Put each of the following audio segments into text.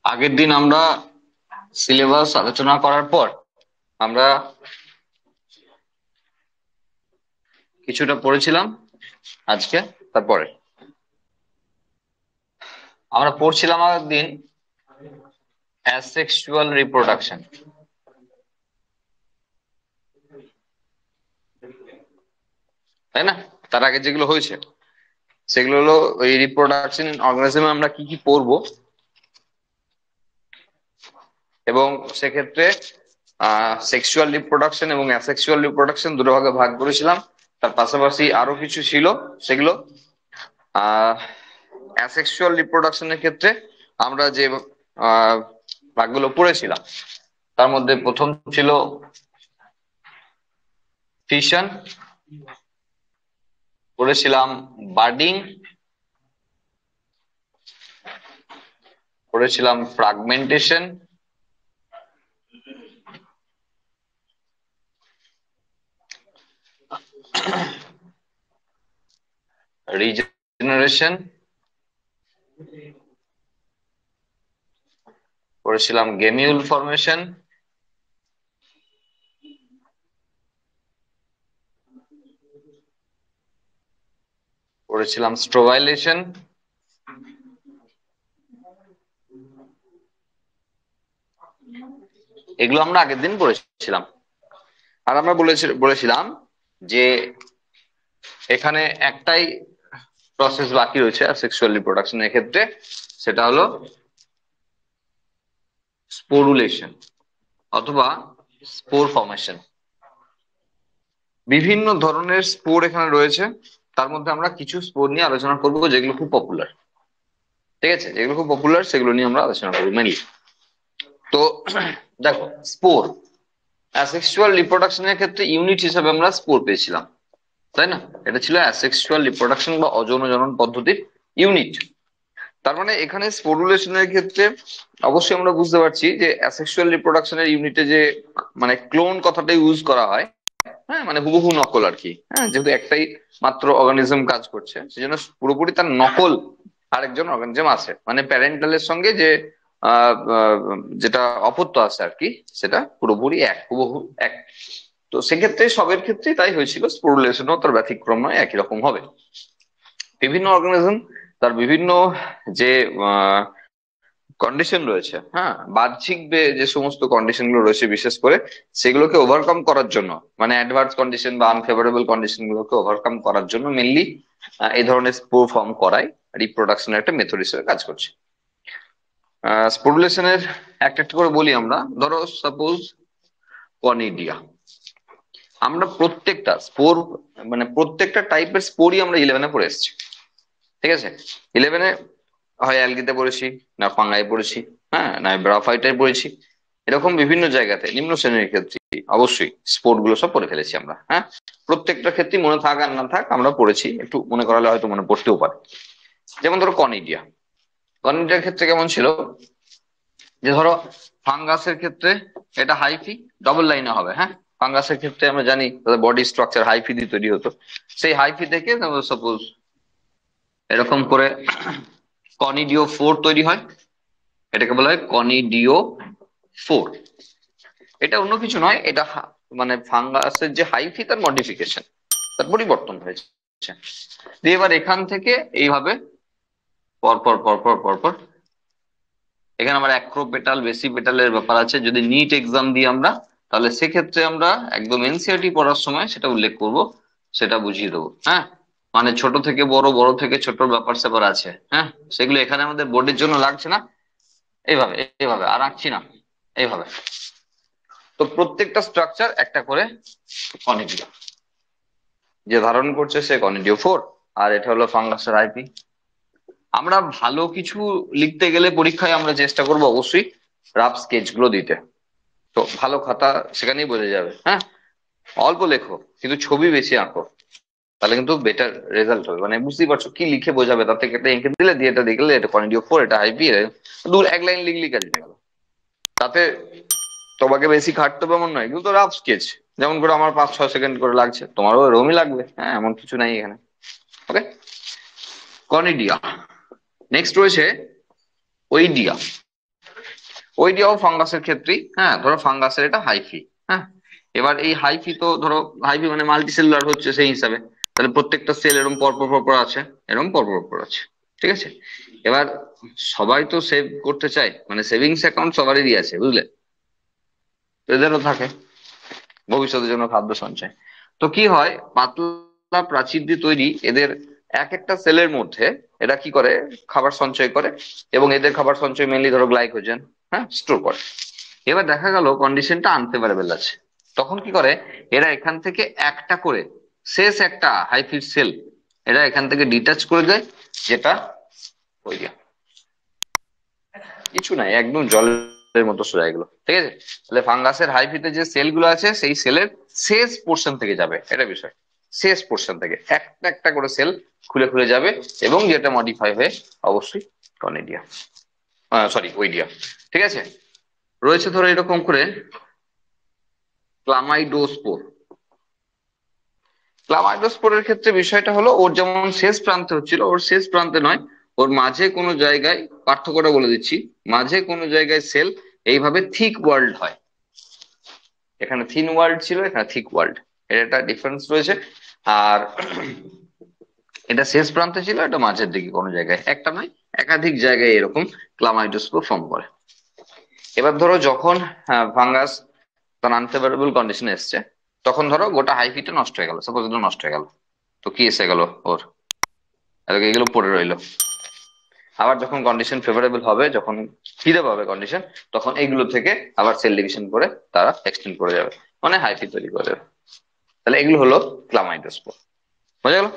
আগের দিন আমরা সিলেবাস আলোচনা করার পর আমরা কিছুটা পড়েছিলাম। আজকে তারপরে আমরা পড়ছিলাম আগের দিন অ্যাসেক্সুয়াল রিপ্রোডাকশন, তাই না? তার আগে যেগুলো হয়েছে সেগুলো হলো ওই রিপ্রোডাকশন অর্গানিজমে আমরা কি কি পড়বো, এবং সেক্ষেত্রে সেক্সুয়াল রিপ্রোডাকশন এবং অ্যাসেক্সুয়াল রিপ্রোডাকশন দুটো ভাগে ভাগ করেছিলাম। তার পাশাপাশি আরো কিছু ছিল, সেগুলো অ্যাসেক্সুয়াল রিপ্রোডাকশনের ক্ষেত্রে আমরা যে ভাগগুলো পড়েছিলাম তার মধ্যে প্রথম ছিল ফিশন, পড়েছিলাম বার্ডিং, পড়েছিলাম ফ্রাগমেন্টেশন, রিজেনারেশন, পড়েছিলাম গেমিউল ফর্মেশন, পড়েছিলাম স্ট্রোভাইলেশন, এগুলো আমরা আগের দিন পড়েছিলাম। আর আমরা বলেছিলাম যে এখানে একটাই প্রসেস বাকি রয়েছে সেক্সুয়াল রিপ্রোডাকশনের ক্ষেত্রে, সেটা হলো স্পোরুলেশন অথবা স্পোর ফর্মেশন। বিভিন্ন ধরনের স্পোর এখানে রয়েছে, তার মধ্যে আমরা কিছু স্পোর নিয়ে আলোচনা করবো যেগুলো খুব পপুলার। ঠিক আছে, যেগুলো খুব পপুলার সেগুলো নিয়ে আমরা আলোচনা করবো মেনলি। তো দেখো, স্পোর অ্যাসেক্সুয়াল রিপ্রোডাকশনের ক্ষেত্রে ইউনিট হিসাবে আমরা স্পোর পেয়েছিলাম, তাই না? এটা ছিল অ্যাসেক্সুয়াল রিপ্রোডাকশন বা অযৌন জনন পদ্ধতির ইউনিট। তার মানে এখানে স্পোরুলেশনের ক্ষেত্রে অবশ্যই আমরা বুঝতে পারছি যে অ্যাসেক্সুয়াল রিপ্রোডাকশনের ইউনিটে যে মানে ক্লোন কথাটা ইউজ করা হয়, হ্যাঁ, মানে হুবহু নকল আর কি। হ্যাঁ, যেহেতু একটাই মাত্র অর্গানিজম কাজ করছে সেজন্য পুরোপুরি তার নকল আরেকজন অর্গানিজম আছে, মানে প্যারেন্টালের সঙ্গে যে যেটা অপত্য আছে আর কি, সেটা পুরোপুরি এক, হুবহু এক। তো সেক্ষেত্রে সবের ক্ষেত্রেই তাই হয়েছিল, স্পোরুলেশনও তার ব্যতিক্রম নয়, একই রকম হবে। বিভিন্ন অর্গানিজম তার বিভিন্ন যে কন্ডিশন রয়েছে, হ্যাঁ, বাহ্যিক যে সমস্ত কন্ডিশন গুলো রয়েছে বিশেষ করে সেগুলোকে ওভারকাম করার জন্য, মানে অ্যাডভার্স কন্ডিশন বা আনফেভারেবল কন্ডিশন গুলোকে ওভারকাম করার জন্য মেনলি এই ধরনের স্পোর ফর্ম করাই রিপ্রোডাকশনের একটা মেথড হিসেবে কাজ করছে। স্পোরুলেশনের একটা একটা করে বলি আমরা। ধরো সাপোজ কনিডিয়া, আমরা প্রত্যেকটা স্পোর মানে প্রত্যেকটা টাইপের স্পোরই আমরা 11-এ পড়ে এসেছি। ঠিক আছে, 11-এ হয় অ্যালগিতে পড়েছি, না ফাঙ্গাই পড়েছি, হ্যাঁ, না ব্রাফাইটাই পড়েছি। এরকম বিভিন্ন জায়গাতে নিম্ন শ্রেণীর ক্ষেত্রে অবশ্যই স্পোর্ট গুলো সব পড়ে ফেলেছি আমরা। হ্যাঁ, প্রত্যেকটা ক্ষেত্রে মনে থাক আর না থাক আমরা পড়েছি, একটু মনে করালে হয়তো মনে পড়তেও পারে। যেমন ধরো কনিডিয়া, কনিডিয়ার ক্ষেত্রে কেমন ছিল, যে ধরো ফাঙ্গাসের ক্ষেত্রে এটা হাইফি ডবল লাইনে হবে। হ্যাঁ, ফাঙ্গাসের ক্ষেত্রে আমরা জানি তাদের বডি স্ট্রাকচার হাইফি দিয়ে তৈরি হতো। সেই হাইফি থেকে সাপোজ এরকম করে কনিডিও 4 তৈরি হয়, এটাকে বলা হয় কনিডিও 4। এটা অন্য কিছু নয়, এটা মানে ফাঙ্গাসের যে হাইফি তার মডিফিকেশন, তার পরিবর্তন হয়েছে। দিয়ে এবার এখান থেকে এইভাবে পরপর পরপর পরপর এখানে আমার অ্যাক্রোপেটাল বেসি পেটালের ব্যাপার আছে। যদি নিট এক্সাম দিই আমরা, তাহলে সেক্ষেত্রে আমরা একদম এনসিআরটি পড়ার সময় সেটা উল্লেখ করব, সেটা বুঝিয়ে দেবো। হ্যাঁ, মানে ছোট থেকে বড়, বড় থেকে ছোট ব্যাপার স্যাপার আছে। হ্যাঁ, সেগুলো এখানে আমাদের বোর্ডের জন্য লাগছে না। এইভাবে এইভাবে আর আঁকছি না, এইভাবে। তো প্রত্যেকটা স্ট্রাকচার একটা করে কনিডিও, যে ধারণ করছে সে কনিডিও 4, আর এটা হলো ফাঙ্গাসের আইপি। আমরা ভালো কিছু লিখতে গেলে পরীক্ষায় আমরা চেষ্টা করবো অবশ্যই রাফ স্কেচ গুলো দিতে। তো ভালো খাতা সেখানেই বোঝা যাবে। হ্যাঁ, অল্প লেখো কিন্তু ছবি বেশি আঁকো, তাহলে কিন্তু বেটার রেজাল্ট হবে। মানে বুঝতেই পারছো কি লিখে বোঝাবে, তার থেকে একটা এঁকে দিলে, দিয়ে এটা দেখলে এটা কনিডিও 4, এটা আইপি, দূর এক লাইন লিখলি কাজ হয়ে গেল। তাতে তোমাকে বেশি খাটতে হবে এমন নয়, কিন্তু রাফ স্কেচ যেমন করে আমার 5-6 সেকেন্ড করে লাগছে, তোমারও এরকমই লাগবে। হ্যাঁ, এমন কিছু নাই এখানে। ওকে, কনিডিয়া। নেক্সট রয়েছে ওইডিয়া। ওইডিয়াও ফাঙ্গাসের ক্ষেত্রেই, হ্যাঁ ধরো ফাঙ্গাসের এটা হাইফি। হ্যাঁ, এবার এই হাইফি তো ধরো হাইফি মানে মাল্টি সেলুলার হচ্ছে সেই হিসাবে, তাহলে প্রত্যেকটা সেল এরকম পরপর পরপর আছে, এরকম পরপর পরপর আছে। ঠিক আছে, এবার সবাই তো সেভ করতে চায়, মানে সেভিংস অ্যাকাউন্ট সবারই আছে বুঝলে, তো এদেরও থাকে ভবিষ্যতের জন্য খাদ্য সঞ্চয়। তো কি হয়, পাতলা প্রাচীর দিয়ে তৈরি এদের এক একটা সেলের মধ্যে এরা কি করে, খাবার সঞ্চয় করে, এবং এদের খাবার সঞ্চয় মেনলি ধরো গ্লাইকোজেন, হ্যাঁ স্টোর করে। এবার দেখা গেল কন্ডিশনটা আনফেভারেবল আছে, তখন কি করে, এরা এখান থেকে একটা করে, শেষ একটা হাইফিড সেল এরা এখান থেকে ডিটাচ করে দেয়, যেটা ওই দিয়া, কিছু নাই, একদম জলের মতো সোজা এগুলো। ঠিক আছে, তাহলে ফাঙ্গাসের হাইফিতে যে সেল গুলো আছে সেই সেলের শেষ পোর্শন থেকে যাবে, এটা বিষয়, শেষ পোর্শন থেকে একটা একটা করে সেল খুলে খুলে যাবে, এবং যেটা মডিফাই হয়ে অবশ্যই কনিডিয়া, সরি ওইডিয়া। ঠিক আছে, রয়েছে ধরো এরকম করে ক্লামাইডোস্পোর। ক্লামাইডোস্পোরের ক্ষেত্রে বিষয়টা হলো, ওর যেমন শেষ প্রান্তে হচ্ছিল, ওর শেষ প্রান্তে নয়, ওর মাঝে কোনো জায়গায়, পার্থক্যটা বলে দিচ্ছি, মাঝে কোনো জায়গায় সেল এইভাবে থিক ওয়ার্ল্ড হয়, এখানে থিন ওয়ার্ল্ড ছিল, এখানে থিক ওয়ার্ল্ড, এর একটা ডিফারেন্স রয়েছে। আর এটা শেষ প্রান্তে ছিল, এটা মাঝের দিকে কোনো জায়গায়, একটা নয় একাধিক জায়গায় এরকম ক্লামাইডোস্পোর ফর্ম করে। এবার ধরো যখন ফাঙ্গাস তার আনফেভারেবল কন্ডিশনে এসছে, তখন ধরো গোটা হাইফিটা নষ্ট হয়ে গেল, সাপোজ এগুলো নষ্ট হয়ে গেল, তো কি এসে গেল ওর, এগুলো পড়ে রইলো। আবার যখন কন্ডিশন ফেভারেবল হবে, যখন ফিরে পাবে কন্ডিশন, তখন এগুলো থেকে আবার সেল ডিভিশন করে তারা এক্সটেন্ড করে যাবে, মানে হাইফি তৈরি করে যাবে। তাহলে এগুলো হলো ক্লামাইডোস্পোর, বোঝা গেল?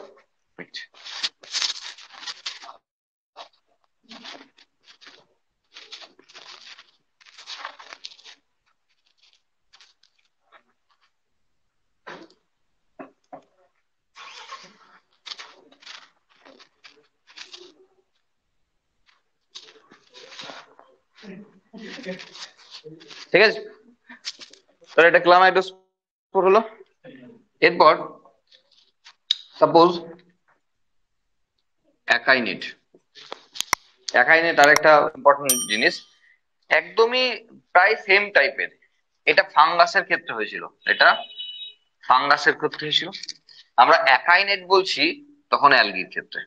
ঠিক আছে, তাহলে এটা ক্লামাইডোস্পোর হলো। এরপর সাপোজ অ্যাকাইনেট। অ্যাকাইনেট আর একটা ইম্পর্টেন্ট জিনিস, একদমই প্রায় সেম টাইপের, এটা ফাঙ্গাসের ক্ষেত্রে হয়েছিল, এটা ফাঙ্গাসের ক্ষেত্রে হয়েছিল। আমরা অ্যাকাইনেট বলছি তখন অ্যালগির ক্ষেত্রে,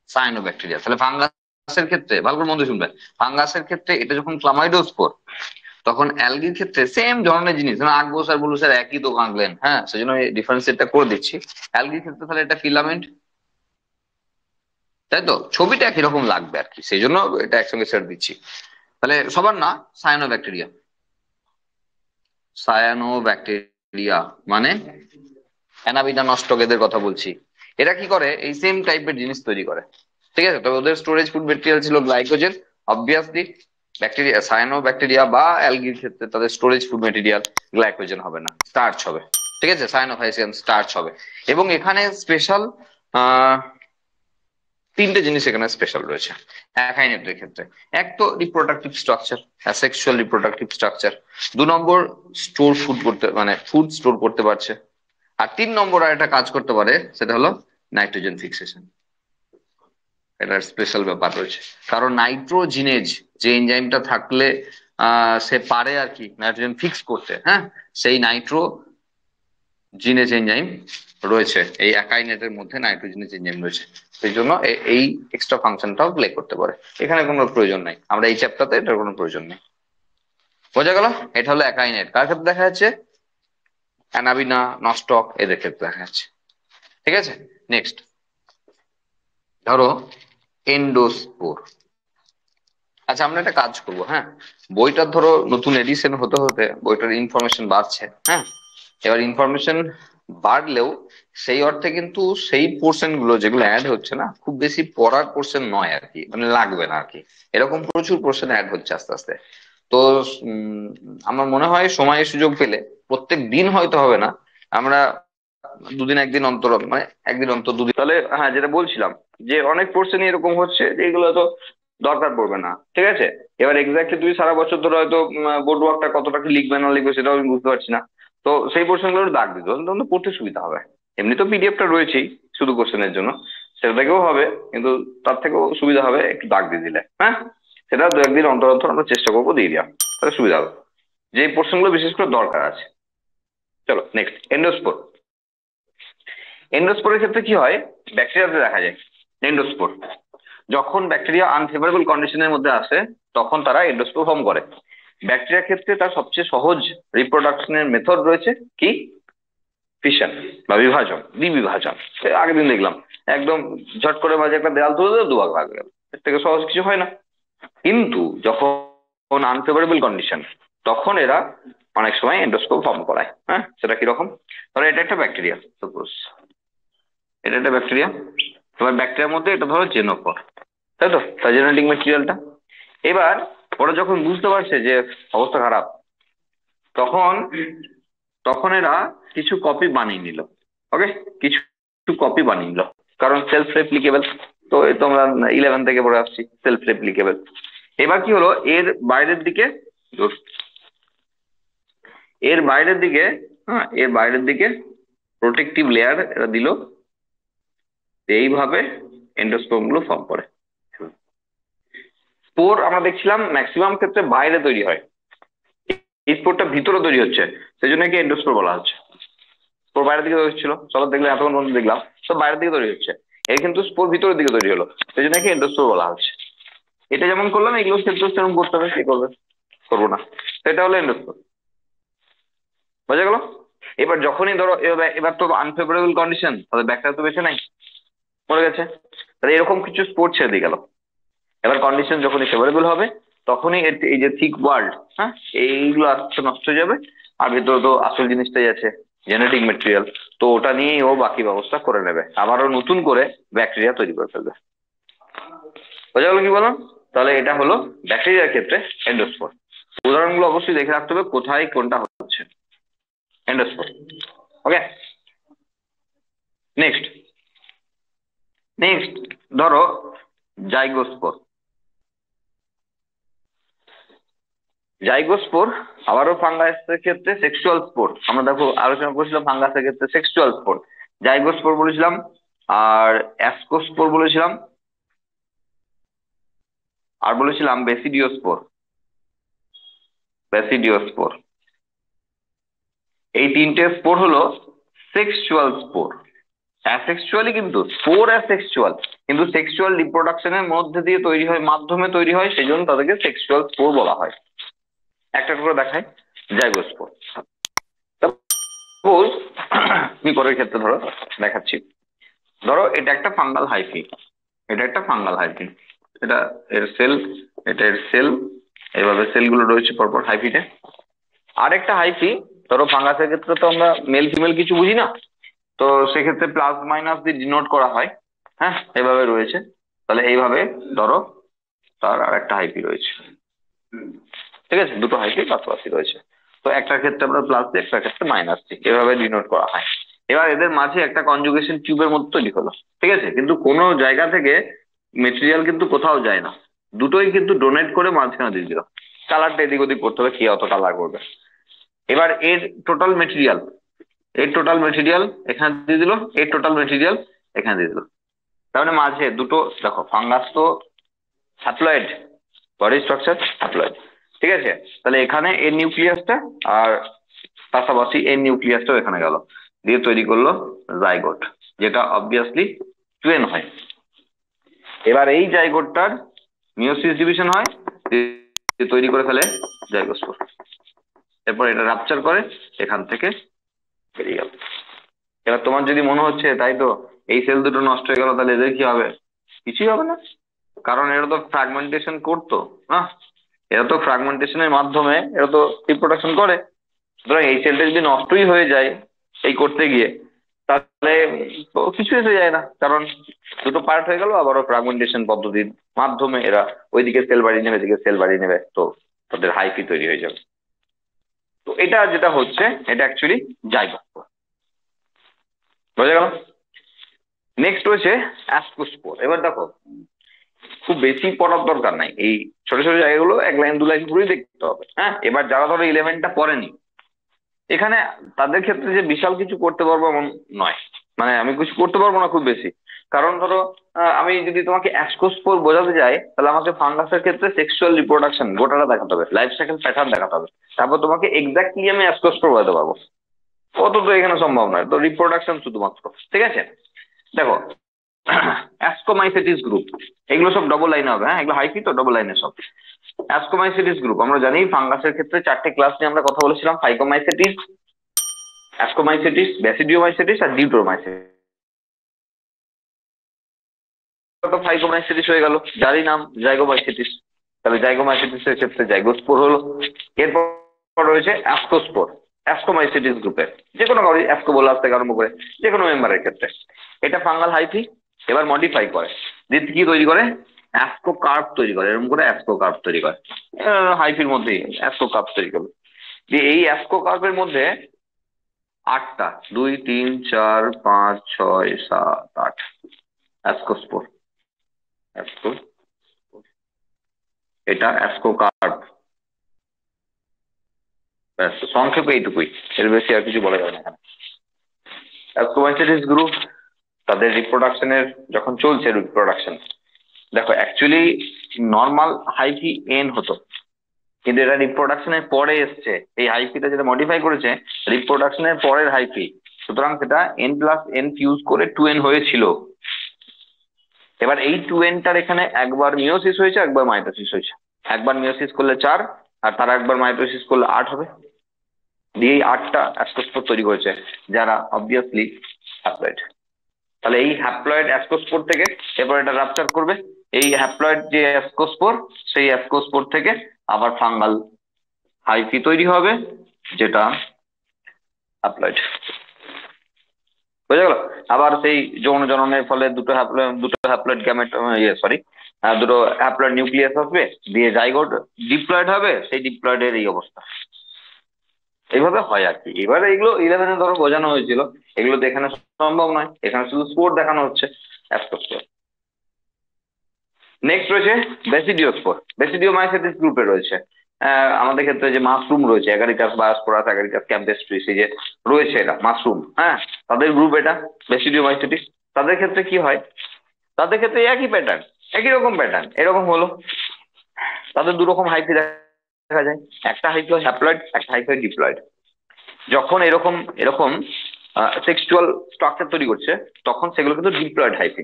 সায়ানোব্যাকটেরিয়া। তাহলে ফাঙ্গাসের ক্ষেত্রে ভালো করে মন দিয়ে শুনবেন, ফাঙ্গাসের ক্ষেত্রে এটা যখন ক্লামাইডোস্পোর, তখন অ্যালগির ক্ষেত্রে সেম ধরনের জিনিস, আকবস আর বুলুস আর একই তো গাঁগলেন, হ্যাঁ সেজন্য ডিফারেন্সিয়েটটা করে দিচ্ছি। অ্যালগির ক্ষেত্রে তাহলে এটা ফিলামেন্ট, তাই তো ছবিটা একই রকম লাগবে আর কি, সেই জন্য এটা একসঙ্গে সেট দিচ্ছি। তাহলে সবার না, সায়ানোব্যাকটেরিয়া, সায়ানোব্যাকটেরিয়া মানে অ্যানাবিনা নস্টক এদের কথা বলছি। এরা কি করে, এই সেম টাইপের জিনিস তৈরি করে। ঠিক আছে, তবে ওদের স্টোরেজ ফুড মেটেরিয়াল ছিল glycogen, obviously bacteria, cyano bacteria বা অ্যালগির ক্ষেত্রে তাদের স্টোরেজ ফুড মেটেরিয়াল গ্লাইকোজেন হবে না, স্টার্চ হবে। ঠিক আছে, সায়ানোফাইসিয়ান স্টার্চ হবে। এবং এখানে স্পেশাল তিনটে জিনিস এখানে স্পেশাল রয়েছে অ্যাকাইনেটের ক্ষেত্রে। এক তো reproductive structure, asexual reproductive structure. দু নম্বর, স্টোর ফুড করতে, মানে ফুড স্টোর করতে পারছে। আর তিন নম্বর আর একটা কাজ করতে পারে, সেটা হলো নাইট্রোজেন ফিক্সেশন। এটার স্পেশাল ব্যাপার রয়েছে, কারণ নাইট্রোজিনেজ যে এনজাইমটা থাকলে সে পারে আর কি নাইট্রোজেন ফিক্স করতে, হ্যাঁ সেই নাইট্রো জিনেজ এনজাইম রয়েছে এই অ্যাকাইনেটের মধ্যে, নাইট্রোজিনেজ এনজাইম রয়েছে, সেই জন্য এই এক্সট্রা ফাংশনটাও প্লে করতে পারে। এখানে কোনো প্রয়োজন নাই, আমরা এই চ্যাপ্টারতে এটার কোনো প্রয়োজন নেই। বোঝা গেল? এটা হলো অ্যাকাইনেট, কার ক্ষেত্রে দেখা যাচ্ছে, অ্যানাবিনা নস্টক এদের ক্ষেত্রে দেখা যাচ্ছে। ঠিক আছে, নেক্সট ধরো এন্ডোস্পোর। আচ্ছা আমরা একটা কাজ করবো, হ্যাঁ বইটার ধরো নতুন এডিশন হতে হতে বইটার ইনফরমেশন বাড়ছে, হ্যাঁ এবার ইনফরমেশন বাড়লেও সেই অর্থে কিন্তু সেই পোর্শন গুলো যেগুলো অ্যাড হচ্ছে না, খুব বেশি পড়ার পোর্শন নয় আর কি, মানে লাগবে না আর কি, এরকম প্রচুর পোর্শন অ্যাড হচ্ছে আস্তে আস্তে। তো উম, আমার মনে হয় সময়ের সুযোগ পেলে প্রত্যেক দিন হয়তো হবে না, আমরা দুদিন একদিন অন্তর, মানে একদিন অন্তর দুদিন, তাহলে হ্যাঁ যেটা বলছিলাম যে অনেক পোর্শন এরকম হচ্ছে যে এগুলো তো দরকার পড়বে না। ঠিক আছে, এবার এক্স্যাক্টলি তুই সারা বছর ধরে হয়তো বোর্ড ওয়ার্কটা কতটা কি লিখবে না লিখবে সেটাও আমি বুঝতে পারছি না, তো সেই পোর্শন গুলো দাগ দিতে তখন তো পড়তে সুবিধা হবে। এমনি তো পিডিএফটা রয়েছেই শুধু কোশ্চেনের জন্য, সেটা থেকেও হবে, কিন্তু তার থেকেও সুবিধা হবে একটু দাগ দিয়ে দিলে, হ্যাঁ। সেটা দু একদিন অন্তর অন্তর আমরা চেষ্টা করবো দিয়ে দেওয়া, তাহলে সুবিধা হবে, যে পোর্শন গুলো বিশেষ করে দরকার আছে। চলো নেক্সট, এন্ডোস্পোর। এন্ডোস্পোরের ক্ষেত্রে কি হয়, ব্যাকটেরিয়াতে দেখা যায় এন্ডোস্পোর। যখন ব্যাকটেরিয়া আনফেভারেবল কন্ডিশনের মধ্যে আসে তখন তারা এন্ডোস্পোর ফর্ম করে। ব্যাকটেরিয়ার ক্ষেত্রে তার সবচেয়ে সহজ রিপ্রোডাকশনের মেথড রয়েছে কি, ফিশন বা বিভাজন, দ্বিবিভাজন। আগের দিন দেখলাম একদম ঝট করে মাঝে একটা দেয়াল তুলে দিল, দুভাগ ভাগ গেল, এর থেকে সহজ কিছু হয় না। কিন্তু যখন আনফেভারেবল কন্ডিশন, তখন এরা অনেক সময় এন্ডোস্পোর ফর্ম করায়। হ্যাঁ, সেটা কিরকম, ধরো এটা একটা ব্যাকটেরিয়া, সাপোজ এটা একটা ব্যাকটেরিয়া। এবার ব্যাকটেরিয়ার মধ্যে এটা ধরো জেনোফর, তাই তো, তার জেনেটিক মেটেরিয়ালটা। এবার ওরা যখন বুঝতে পারছে যে অবস্থা খারাপ, তখন তখন এরা কিছু কপি বানিয়ে নিল। ওকে, কিছু কপি বানিয়ে নিল, কারণ সেলফ রেপ্লিকেবল। তো এই তোমরা 11 থেকে পড়ে আসছি সেলফ রেপ্লিকেবল। এবার কি হলো, এর বাইরের দিকে, এর বাইরের দিকে, হ্যাঁ এর বাইরের দিকে প্রোটেক্টিভ লেয়ার এরা দিল, এইভাবে এন্ডোস্পোর্ম গুলো ফর্ম করে। স্পোর আমরা দেখছিলাম ম্যাক্সিমাম ক্ষেত্রে বাইরে তৈরি হয়, এই স্পোরটা ভিতরে তৈরি হচ্ছে, সেই জন্য কি এন্ডোস্পোর বলা হচ্ছে। স্পোর বাইরের দিকে তৈরি হচ্ছিল, চলো দেখলে এতক্ষণ পর্যন্ত দেখলাম তো বাইরের দিকে তৈরি হচ্ছে, এর কিন্তু স্পোর ভিতরের দিকে তৈরি হলো, সেই জন্য কি এন্ডোস্পোর বলা হচ্ছে। এটা যেমন করলাম, এগুলো ক্ষেত্রে সেরকম করতে হবে, কি করবে, করবো না। তো এটা হলো এন্ডোস্পোর, বোঝা গেল। এবার যখনই ধরো এবার এবার তো আনফেভারেবল কন্ডিশন, তাহলে ব্যাকটেরিয়া তো বেঁচে নাই, মরে গেছে, তাহলে এরকম কিছু স্পোর ছেড়ে দিয়ে গেল। এবার কন্ডিশন যখনই ফেভারেবল হবে, তখনই এই যে থিক ওয়ার্ল্ড, হ্যাঁ এইগুলো আস্তে নষ্ট হয়ে যাবে। আর ভেতরে তো আসল জিনিসটাই আছে, জেনেটিক মেটেরিয়াল, তো ওটা নিয়েই ও বাকি ব্যবস্থা করে নেবে, আবারও নতুন করে ব্যাকটেরিয়া তৈরি করে ফেলবে। বোঝা গেল কি বললাম। তাহলে এটা হলো ব্যাকটেরিয়ার ক্ষেত্রে এন্ডোস্পোর। উদাহরণগুলো অবশ্যই দেখে রাখতে হবে কোথায় কোনটা হচ্ছে এন্ডোস্পোর। ওকে, নেক্সট, নেক্সট ধরো জাইগোস্পোর। জাইগোস্পোর আবারও ফাঙ্গাসের ক্ষেত্রে সেক্সুয়াল স্পোর। আমরা দেখো আলোচনা করেছিলাম ফাঙ্গাসের ক্ষেত্রে সেক্সুয়াল স্পোর, জাইগোস্পোর বলেছিলাম, আর অ্যাসকোস্পোর বলেছিলাম, আর বলেছিলাম বেসিডিওস্পোর। বেসিডিওস্পোর, এই তিনটে স্পোর হলো সেক্সুয়াল স্পোর। অ্যাসেক্সুয়ালি কিন্তু স্পোর অ্যাসেক্সুয়াল, কিন্তু সেক্সুয়াল রিপ্রোডাকশনের মধ্যে দিয়ে তৈরি হয়, মাধ্যমে তৈরি হয়, সেই জন্য তাদেরকে সেক্সুয়াল স্পোর বলা হয়। একটা করে দেখায় জাইগোস্পোর। সাপোজ আমি পরের ক্ষেত্রে ধরো দেখাচ্ছি, ধরো এটা একটা ফাঙ্গাল হাইফি, এটা একটা ফাঙ্গাল হাইফি, এটা এর সেল, এটা এর সেল, এইভাবে সেলগুলো রয়েছে পরপর হাইফিতে। আরেকটা হাইফি, ধরো ফাঙ্গাসের ক্ষেত্রে তো আমরা মেল ফিমেল কিছু বুঝি না, তো সেক্ষেত্রে প্লাস মাইনাস দিয়ে ডিনোট করা হয়। হ্যাঁ, এইভাবে রয়েছে, তাহলে এইভাবে ধরো তার আর একটা হাইফি রয়েছে, ঠিক আছে, দুটো হাইফি পাশাপাশি রয়েছে। তো একটার ক্ষেত্রে আমরা প্লাস দিই, একটার ক্ষেত্রে মাইনাস দিই, এভাবে ডিনোট করা হয়। এবার এদের মাঝে একটা কনজুগেশন টিউবের মতো তৈরি হলো, ঠিক আছে, কিন্তু কোনো জায়গা থেকে মেটেরিয়াল কিন্তু কোথাও যায় না, দুটোই কিন্তু ডোনেট করে মাঝখানে দিয়ে দিল। কালারটা এদিক ওদিক করতে হবে, কে অত কালার করবে। এবার এর টোটাল মেটেরিয়াল, এর টোটাল মেটেরিয়াল এখানে দিয়ে দিল, এর টোটাল মেটেরিয়াল এখানে দিয়ে দিল। তার মানে মাঝে দুটো, দেখো ফাঙ্গাস তো হ্যাপ্লয়েড, বডি স্ট্রাকচার হ্যাপ্লয়েড, ঠিক আছে, তাহলে এখানে এর নিউক্লিয়াসটা আর পাশাপাশি এর নিউক্লিয়াসটাও এখানে গেল, দিয়ে তৈরি করলো জাইগোট, যেটা অবভিয়াসলি টুয়েন হয়। এবার এই জাইগোটটার মিওসিস ডিভিশন হয়, দিয়ে তৈরি করে ফেলে জাইগোস্পোর। এরপর এটা রাপচার করে এখান থেকে বেরিয়ে গেল। এবার তোমার যদি মনে হচ্ছে তাই তো এই সেল দুটো নষ্ট হয়ে গেল, তাহলে এদের কি হবে, কিছুই হবে না, কারণ এরা তো ফ্র্যাগমেন্টেশন করতো না, এরা তো ফ্র্যাগমেন্টেশনের মাধ্যমে এরা তো রিপ্রোডাকশন করে। সুতরাং এই সেলটা যদি নষ্টই হয়ে যায় এই করতে গিয়ে, তাহলে তো কিছু এসে যায় না, কারণ দুটো পার্ট হয়ে গেল, আবারও ফ্র্যাগমেন্টেশন পদ্ধতির মাধ্যমে এরা ওইদিকে সেল বাড়িয়ে নেবে, এদিকে সেল বাড়িয়ে নেবে, তো তাদের হাইফি তৈরি হয়ে যাবে। তো এটা যেটা হচ্ছে এটা অ্যাকচুয়ালি জাইগোট, বোঝা গেল। নেক্সট রয়েছে অ্যাসকোস্পোর। এবার দেখো খুব বেশি পড়ার দরকার নাই, এই ছোট ছোট জায়গাগুলো এক লাইন দু লাইন ঘুরেই দেখতে হবে। হ্যাঁ, এবার যারা ধরো 11টা পড়েনি, এখানে তাদের ক্ষেত্রে যে বিশাল কিছু করতে পারবো এমন নয়, মানে আমি কিছু করতে পারবো না খুব বেশি, কারণ ধরো আমি যদি তোমাকে অ্যাস্কোস্পোর বোঝাতে যাই, তাহলে আমাকে ফাঙ্গাসের ক্ষেত্রে সেক্সুয়াল রিপ্রোডাকশন গোটাটা দেখাতে হবে, লাইফ সাইকেল প্যাটার্ন দেখাতে হবে, তারপর তোমাকে এক্স্যাক্টলি আমি অ্যাস্কোস্পোর বোঝাতে পারবো। অত তো এখানে সম্ভব নয়, তো রিপ্রোডাকশন শুধুমাত্র। ঠিক আছে, দেখো অ্যাস্কোমাইসেটিস গ্রুপ, এগুলো সব ডবল লাইনে হবে, হ্যাঁ এগুলো হাইফি তো ডবল লাইনে সব। অ্যাস্কোমাইসেটিস গ্রুপ আমরা জানি, ফাঙ্গাসের ক্ষেত্রে চারটে ক্লাস নিয়ে আমরা কথা বলেছিলাম, ফাইকোমাইসেটিস, অ্যাস্কোমাইসেটিস, ব্যাসিডিওমাইসেটিস আর ডিউটোমাইসেটিস। তো ফাইকোমাইসেটিস হয়ে গেল, যারই নাম জাইগোমাইসেটিস, তাহলে জাইগোমাইসেটিস এর ক্ষেত্রে জাইগোস্পোর হলো। এরপর রয়েছে অ্যাস্কোস্পোর, অ্যাস্কোমাইসেটিস গ্রুপের যে কোনো কারো অ্যাস্কোবোলাস থেকে আরম্ভ করে যে কোনো মেম্বারের ক্ষেত্রে এটা ফাঙ্গাল হাইফি। এবার মডিফাই করে দিয়ে কি তৈরি করে, অ্যাস্কোকার্প তৈরি করে, এরকম করে অ্যাস্কোকার্প তৈরি করে, হাইফির মধ্যেই অ্যাস্কোকার্প তৈরি করবে। দিয়ে এই অ্যাস্কোকার্পের মধ্যে আটটা, 2 3 4 5 6 7 8 অ্যাস্কোস্পোর, অ্যাস্কো, এটা অ্যাস্কোকার্প। ব্যাস, সংক্ষেপে এইটুকুই, এর বেশি আর কিছু বলা যাবে না এখানে। অ্যাস্কোমাইসেটিস গ্রুপ তাদের রিপ্রোডাকশনের যখন চলছে রিপ্রোডাকশন, দেখো অ্যাকচুয়ালি নর্মাল হাইফি এন হতো, কিন্তু এটা রিপ্রোডাকশনের পরে এসছে, এই হাইফিটা যেটা মডিফাই করেছে রিপ্রোডাকশনের পরের হাইফি, সুতরাং সেটা N+N ফিউজ করে 2N হয়েছিল। এবার এই 2Nটার এখানে একবার মিওসিস হয়েছে, একবার মাইটোসিস হয়েছে, একবার মিওসিস করলে 4 আর তার একবার মাইটোসিস করলে 8 হবে। দিয়ে এই 8টা অ্যাস্কোস্পোর তৈরি করেছে, যারা অবভিয়াসলি হ্যাপ্লয়েড। তাহলে এই হ্যাপ্লয়েড অ্যাস্কোস্পোর থেকে এরপর এটা রাপচার করবে, এই হ্যাপ্লয়েড যে অ্যাস্কোস্পোর, সেই অ্যাস্কোস্পোর থেকে আবার ফাঙ্গাল হাইফি তৈরি হবে, যেটা হ্যাপ্লয়েড। বুঝা গেল? আবার সেই যৌন জননের ফলে দুটো হ্যাপ্লয়েড গ্যামেট, সরি, দুটো হ্যাপ্লয়েড নিউক্লিয়াস আসবে, দিয়ে জাইগোট ডিপ্লয়েড হবে, সেই ডিপ্লয়েডের এই অবস্থা। এইভাবে হয় আর কি। এবারে এগুলো 11-এ ধরো বোঝানো হয়েছিল, এগুলো তো এখানে সম্ভব নয়, এখানে শুধু স্পোর দেখানো হচ্ছে, অ্যাস্কোস্পোর। নেক্সট রয়েছে বেসিডিওস্পোর, বেসিডিওমাইসেটিস গ্রুপে রয়েছে। আমাদের ক্ষেত্রে যে মাশরুম রয়েছে, অ্যাগারিকাস বায়োস্পোরাস, অ্যাগারিকাস ক্যাম্পেস্ট্রিস, এই যে রয়েছে এরা মাশরুম, হ্যাঁ তাদের গ্রুপ এটা বেসিডিওমাইসেটিস। তাদের ক্ষেত্রে কি হয়, তাদের ক্ষেত্রে একই প্যাটার্ন, একই রকম প্যাটার্ন, এরকম হলো। তাদের দু রকম হাইফি দেখা যায়, একটা হাইফি হয় হ্যাপ্লয়েড, একটা হাইফি হয় ডিপ্লয়েড। যখন এরকম এরকম সেক্সুয়াল স্ট্রাকচার তৈরি করছে, তখন সেগুলো কিন্তু ডিপ্লয়েড হাইফি,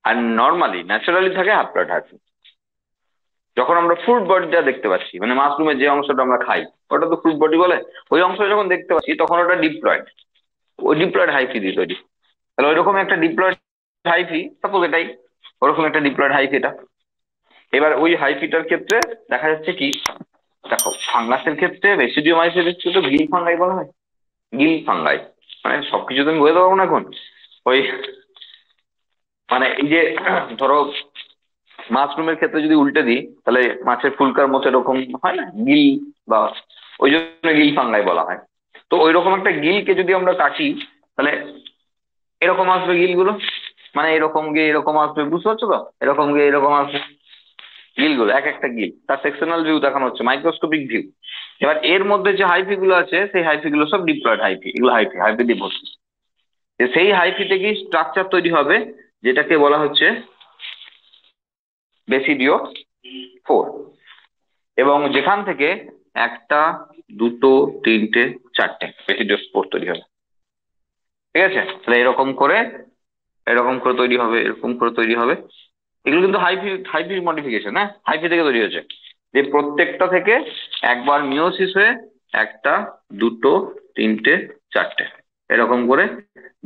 আর নর্মালি ন্যাচারালি থাকে হ্যাপ্লয়েড হাইফি। যখন আমরা ফ্রুট বডিটা দেখতে পাচ্ছি, মানে মাশরুমের যে অংশটা আমরা খাই, ওটা তো ফ্রুট বডি বলে, ওই অংশটা যখন দেখতে পাচ্ছি তখন ওটা ডিপ্লয়েড, ওই ডিপ্লয়েড হাইফি দিয়ে তৈরি। তাহলে ওইরকম একটা ডিপ্লয়েড হাইফি, সাপোজ এটাই ওরকম একটা ডিপ্লয়েড হাইফি এটা। এবার ওই হাইফিটার ক্ষেত্রে দেখা যাচ্ছে কি, দেখো ফাঙ্গাসের ক্ষেত্রে রেসিডিওমাইসিস তো গিল ফাঙ্গাই বলা হয়, গিল ফাঙ্গাই, মানে সবকিছু তো আমি বোঝাতে পারবো না এখন। ওই মানে এই যে ধরো মাশরুমের ক্ষেত্রে যদি উল্টে দিই, তাহলে মাছের ফুলকার মতো এরকম হয় না গিল, বা ওই জন্য গিল ফাঙ্গাই বলা হয়। তো ওই রকম একটা গিলকে যদি আমরা কাটি, তাহলে এরকম আসবে গিলগুলো, মানে এরকম গিয়ে এরকম আসবে, বুঝতে পারছো তো, এরকম গিয়ে এরকম আসবে গিলগুলো, এক একটা গিল, তার সেকশনাল ভিউ দেখানো হচ্ছে, মাইক্রোস্কোপিক ভিউ। এবার এর মধ্যে যে হাইফি গুলো আছে, সেই হাইফি গুলো সব ডিপ্লয়েড হাইফি, এগুলো হাইফি, হাইফি দিয়ে ভর্তি। যে সেই হাইফি থেকে স্ট্রাকচার তৈরি হবে, যেটাকে বলা হচ্ছে বেসিডিও 4, এবং যেখান থেকে একটা, দুটো, তিনটে, চারটে বেসিডিও স্পোর তৈরি হবে। ঠিক আছে, তাহলে এরকম করে, এরকম করে তৈরি হবে, এরকম করে তৈরি হবে। এগুলো কিন্তু হাইফি, হাইফির মডিফিকেশন, হ্যাঁ হাইফি থেকে তৈরি হয়েছে। যে প্রত্যেকটা থেকে একবার মিওসিস হয়ে একটা, দুটো, তিনটে, চারটে এরকম করে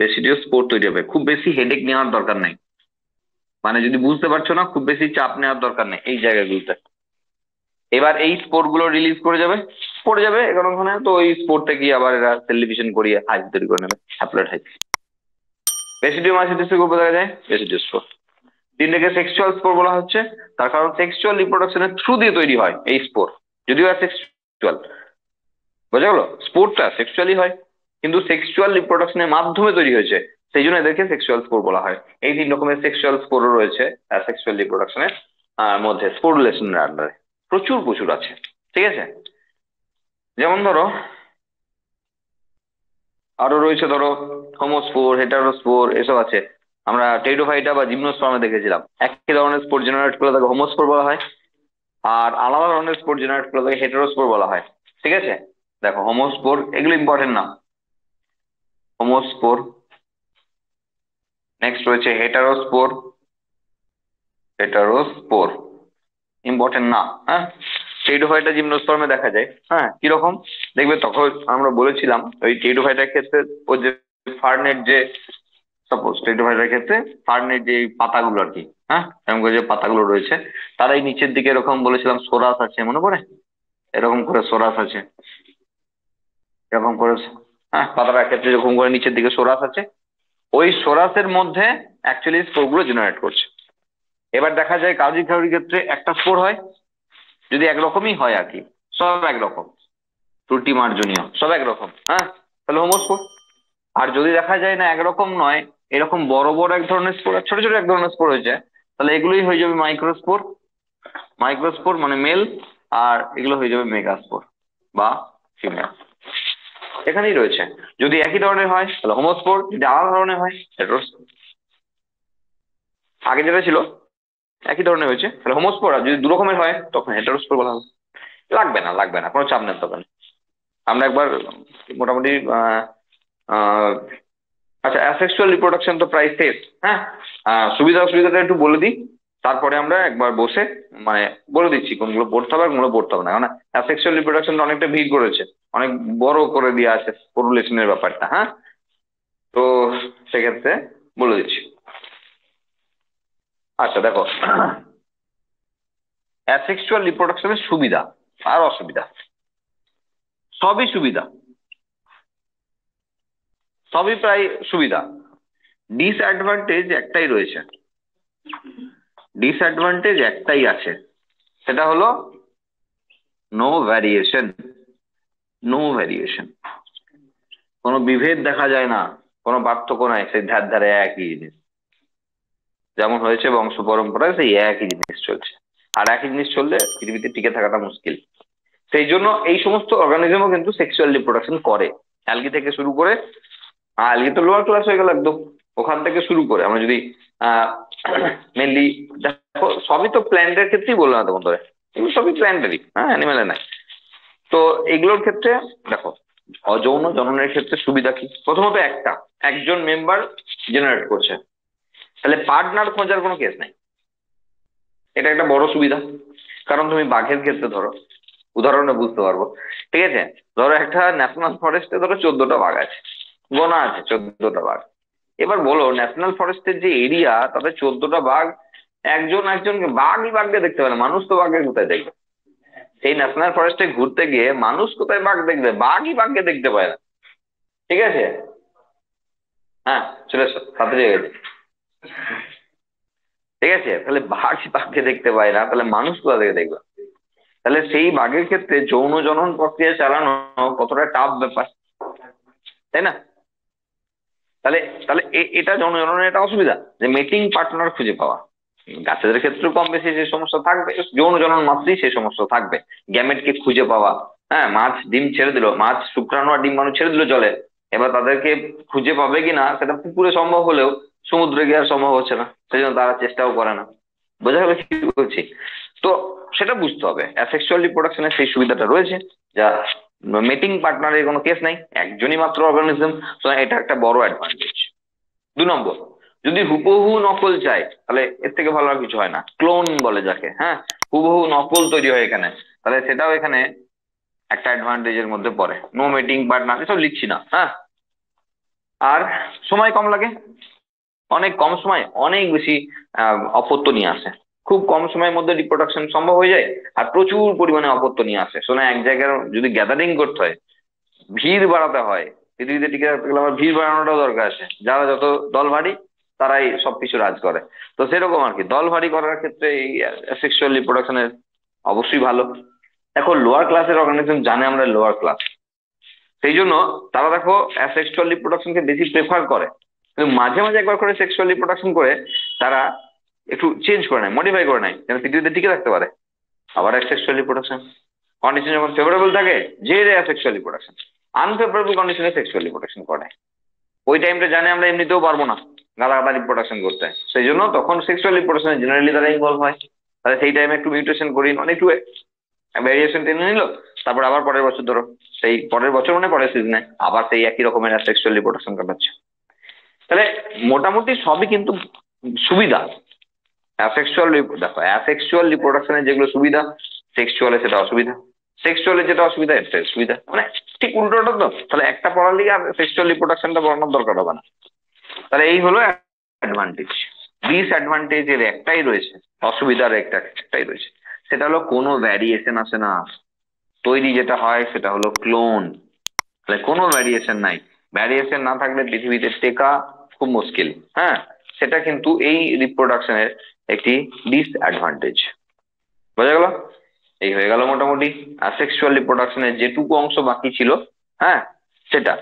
বেসিডিও স্পোর তৈরি হবে। খুব বেশি হেডেক নেওয়ার দরকার নাই, মানে যদি বুঝতে পারছো না, খুব বেশি চাপ নেওয়ার দরকার নেই এই জায়গাগুলোতে। এবার এই স্পোর গুলো রিলিজ করে যাবে, পড়ে যাবে এখানে ওখানে, তো ওই স্পোর থেকে আবার এরা সেল ডিভিশন করিয়ে হাইফি তৈরি করে নেবে, হ্যাপ্লয়েড হাইফি। রেসিডিও মাইসিটিসের গ্রুপে দেখা যায় রেসিডিও স্পোর। তিনটাকে সেক্সুয়াল স্পোর বলা হচ্ছে, তার কারণ সেক্সুয়াল রিপ্রোডাকশনের থ্রু দিয়ে তৈরি হয় এই স্পোর, যদিও সেক্সুয়াল, বোঝা গেল, স্পোরটা সেক্সুয়ালি হয়, কিন্তু সেক্সুয়াল রিপ্রোডাকশনের মাধ্যমে তৈরি হয়েছে, সেই জন্য এদেরকে সেক্সুয়াল স্পোর বলা হয়। এই 3 রকমের সেক্সুয়াল স্পোরও রয়েছে সেক্সুয়াল রিপ্রোডাকশনের মধ্যে, স্পোরুলেশনের আন্ডারে প্রচুর প্রচুর আছে। ঠিক আছে, যেমন ধরো আরো রয়েছে, ধরো হোমোস্পোর, হেটারোস্পোর, এসব আছে। আমরা টেরিডোফাইটা বা জিমনোস্পার্মে দেখেছিলাম, একই ধরনের স্পোর জেনারেট করলে তাকে হোমোস্পোর বলা হয়, আর আলাদা ধরনের স্পোর জেনারেট করলে তাকে হেটেরোস্পোর বলা হয়। ঠিক আছে, দেখো হোমোস্পোর এগুলো ইম্পর্টেন্ট না। হোমোস্পোর, নেক্সট রয়েছে হেটারোস্পোর। হেটারোস্পোর ইম্পর্টেন্ট না, হ্যাঁ। টেরিডোফাইটা জিমনোস্পার্মে দেখা যায়, হ্যাঁ। কিরকম দেখবে, তখন আমরা বলেছিলাম ওই টেরিডোফাইটার ক্ষেত্রে ওই যে ফার্নের যে, সাপোজ টেরিডোফাইটার ক্ষেত্রে ফার্নের যে পাতাগুলো আর কি, হ্যাঁ, এরকম করে যে পাতাগুলো রয়েছে, তার এই নিচের দিকে এরকম বলেছিলাম সোরাস আছে, মনে পড়ে? এরকম করে সোরাস আছে, এরকম করে, হ্যাঁ, পাতাটার ক্ষেত্রে এরকম করে নিচের দিকে সোরাস আছে। ওই সোরাসের মধ্যে অ্যাকচুয়ালি স্পোরগুলো জেনারেট করছে। এবার দেখা যায় কাউজি কাউরির ক্ষেত্রে একটা স্পোর হয়, যদি একরকমই হয় আর কি, সব একরকম, ত্রুটি মার্জনীয় সব একরকম, হ্যাঁ, তাহলে হোমোস্পোর। আর যদি দেখা যায় না একরকম নয়, এরকম বড় বড় এক ধরনের স্পোর আর ছোট ছোট এক ধরনের স্পোর হয়েছে, তাহলে এগুলোই হয়ে যাবে মাইক্রোস্পোর। মাইক্রোস্পোর মানে মেল, আর এগুলো হয়ে যাবে মেগাস্পোর বা ফিমেল। এখানেই রয়েছে। যদি একই ধরনের হয় তাহলে হোমোস্পোর, যদি আলাদা ধরনের হয় হেটেরোস্পোর। আগে যেটা ছিল একই ধরনের হয়েছে তাহলে হোমোস্পোর, আর যদি দু রকমের হয় তখন হেটেরোস্পোর বলা হবে। লাগবে না, লাগবে না, কোনো চাপ নেই তখন। আমরা একবার মোটামুটি আহ আচ্ছা, অ্যাসেক্সুয়াল রিপ্রোডাকশন তো প্রায় শেষ, হ্যাঁ। সুবিধা অসুবিধাটা একটু বলে দিই, তারপরে আমরা একবার বসে, মানে বলে দিচ্ছি কোনগুলো পড়তে হবে আর কোনগুলো পড়তে হবে না, কারণ অ্যাসেক্সুয়াল রিপ্রোডাকশনটা অনেকটা ভিড় করেছে, অনেক বড় করে দেওয়া আছে পপুলেশনের ব্যাপারটা, হ্যাঁ। তো সেক্ষেত্রে বলে দিচ্ছি। আচ্ছা দেখো, অ্যাসেক্সুয়াল রিপ্রোডাকশনের সুবিধা আর অসুবিধা, সবই সুবিধা, সবই প্রায় সুবিধা। ডিসঅ্যাডভান্টেজ একটাই রয়েছে, ডিসঅ্যাডভান্টেজ একটাই আছে, সেটা হলো নো ভ্যারিয়েশন। নো ভ্যারিয়েশন, কোনো বিভেদ দেখা যায় না, কোনো পার্থক্য নাই, সেই ধার ধারে একই জিনিস, যেমন হয়েছে বংশ পরম্পরায় সেই একই জিনিস চলছে। আর একই জিনিস চললে পৃথিবীতে টিকে থাকাটা মুশকিল। সেই জন্য এই সমস্ত অর্গানিজমও কিন্তু সেক্সুয়াল রিপ্রোডাকশন করে, অ্যালগি থেকে শুরু করে, অ্যালগি তো লোয়ার ক্লাস হয়ে গেল একদম, ওখান থেকে শুরু করে আমরা যদি আহ মেনলি দেখো, সবই তো প্ল্যান্টের ক্ষেত্রেই বললাম না তখন ধরে, এগুলো সবই প্ল্যান্টারি, হ্যাঁ, অ্যানিমেলে নাই। তো এগুলোর ক্ষেত্রে দেখো, অযৌন জননের ক্ষেত্রে সুবিধা কি, প্রথমত একজন মেম্বার জেনারেট করছে, তাহলে পার্টনার খোঁজার কোনো কেস নাই, এটা একটা বড় সুবিধা। কারণ তুমি বাঘের ক্ষেত্রে ধরো, উদাহরণে বুঝতে পারবো, ঠিক আছে, ধরো একটা ন্যাশনাল ফরেস্টে ধরো 14টা বাঘ আছে, গোনা আছে 14টা বাঘ। এবার বলো ন্যাশনাল ফরেস্টের যে এরিয়া, তাতে 14টা বাঘ, একজন একজনকে, বাঘকে দেখতে পারে, মানুষ তো বাঘকে কোথায় দেখবে? সেই ন্যাশনাল ফরেস্টে ঘুরতে গিয়ে মানুষ কোথায় বাঘ দেখবে? বাঘকে দেখতে পায় না, ঠিক আছে। হ্যাঁ, চলে এসো, তাড়াতাড়ি হয়ে গেছে। ঠিক আছে, তাহলে বাঘকে দেখতে পায় না, তাহলে মানুষ কোথা থেকে দেখবে? তাহলে সেই বাঘের ক্ষেত্রে যৌন জনন প্রক্রিয়া চালানো কতটা টাফ ব্যাপার, তাই না? তাহলে তাহলে এটা যৌন জননের একটা অসুবিধা, যে মেটিং পার্টনার খুঁজে পাওয়া। গাছেদের ক্ষেত্রেও কম বেশি সেই সমস্যা থাকবে, যৌন জনন মাত্রই সেই সমস্যা থাকবে। গ্যামেটকে খুঁজে পাওয়া, হ্যাঁ, মাছ ডিম ছেড়ে দিল, মাছ শুক্রাণু আর ডিম্বাণু ছেড়ে দিল জলে, এবার তাদেরকে খুঁজে পাবে কিনা সেটা পুকুরে সম্ভব হলেও সমুদ্রে গিয়ে আর সম্ভব হচ্ছে না, সেই জন্য তারা চেষ্টাও করে না। বোঝা গেল কি বলছি? তো সেটা বুঝতে হবে, অ্যাসেক্সুয়াল রিপ্রোডাকশনের সেই সুবিধাটা রয়েছে, যা মেটিং পার্টনারের কোনো কেস নাই, একজনই মাত্র অর্গানিজম, তো এটা একটা বড় অ্যাডভান্টেজ। 2 নম্বর, যদি হুবহু নকল চাই, তাহলে এর থেকে ভালো আর কিছু হয় না, ক্লোন বলে যাকে, হ্যাঁ, হুবহু নকল তৈরি হয় এখানে, তাহলে সেটাও এখানে একটা অ্যাডভান্টেজের মধ্যে পড়ে। নো মিটিং পার্টনার এসব লিখছি না, হ্যাঁ। আর সময় কম লাগে, অনেক কম সময় অনেক বেশি অপত্য নিয়ে আসে, খুব কম সময়ের মধ্যে রিপ্রোডাকশন সম্ভব হয়ে যায়, আর প্রচুর পরিমাণে অপত্য নিয়ে আসে। শোনা এক জায়গায় যদি গ্যাদারিং করতে হয়, ভিড় বাড়াতে হয়, পৃথিবীতে টিকে থাকতে গেলে আমার ভিড় বাড়ানোটাও দরকার আছে, যারা যত দল ভারী তারাই সবকিছু রাজ করে। তো সেরকম আর কি, দল ভারী করার ক্ষেত্রে এই সেক্সুয়াল রিপ্রোডাকশনের অবশ্যই ভালো। এখন লোয়ার ক্লাসের অর্গানিজম জানে আমরা লোয়ার ক্লাস, সেই জন্য তারা দেখো অ্যাসেক্সুয়াল রিপ্রোডাকশনকে বেশি প্রেফার করে, কিন্তু মাঝে মাঝে একবার করে সেক্সুয়াল রিপ্রোডাকশন করে তারা একটু চেঞ্জ করে নেয়, মডিফাই করে নেয়, যেন পৃথিবীতে টিকে থাকতে পারে। আবার অ্যাসেক্সুয়াল রিপ্রোডাকশন কন্ডিশন যখন ফেভারেবল থাকে, যে অ্যাসেক্সুয়াল রিপ্রোডাকশন, আনফেভারেবল কন্ডিশনে সেক্সুয়াল রিপ্রোডাকশন করে, ওই টাইমটা জানে আমরা এমনিতেও পারবো না, গাদা রিপ্রোডাকশন করতে হয়, সেই জন্য তখন সেক্সুয়াল রিপ্রোডাকশন জেনারেলি তারা ইনভলভ হয়। তাহলে সেই টাইমে একটু মিউটেশন করি, মানে একটু ভ্যারিয়েশন টেনে নিল, তারপর আবার পরের বছর ধরো সেই পরের বছর মানে পরের সিজনে আবার সেই একই রকমের সেক্সুয়াল রিপ্রোডাকশন কাটাচ্ছে। তাহলে মোটামুটি সবই কিন্তু সুবিধা। অ্যাসেক্সুয়াল, দেখো অ্যাসেক্সুয়াল রিপ্রোডাকশনের যেগুলো সুবিধা, সেক্সুয়ালে সেটা অসুবিধা, সেক্সুয়ালে যেটা অসুবিধা এটা সুবিধা, মানে ঠিক উল্টোটা তো। তাহলে একটা পড়ালেই আর সেক্সুয়াল রিপ্রোডাকশনটা পড়ানোর দরকার হবে না। তাহলে এই হলো অ্যাডভান্টেজ। ডিসঅ্যাডভান্টেজ এর একটাই রয়েছে, অসুবিধার একটাই রয়েছে, সেটা হলো কোনো ভ্যারিয়েশন আসে না। তৈরি যেটা হয় সেটা হলো ক্লোন, তাহলে কোনো ভ্যারিয়েশন নাই। ভ্যারিয়েশন না থাকলে পৃথিবীতে টেকা খুব মুশকিল। হ্যাঁ, সেটা কিন্তু এই রিপ্রোডাকশনের একটি ডিসঅ্যাডভান্টেজ। বোঝা গেল? এই হয়ে গেল মোটামুটি সেক্সুয়াল রিপ্রোডাকশনের যেটুকু অংশ বাকি ছিল। হ্যাঁ, সেটা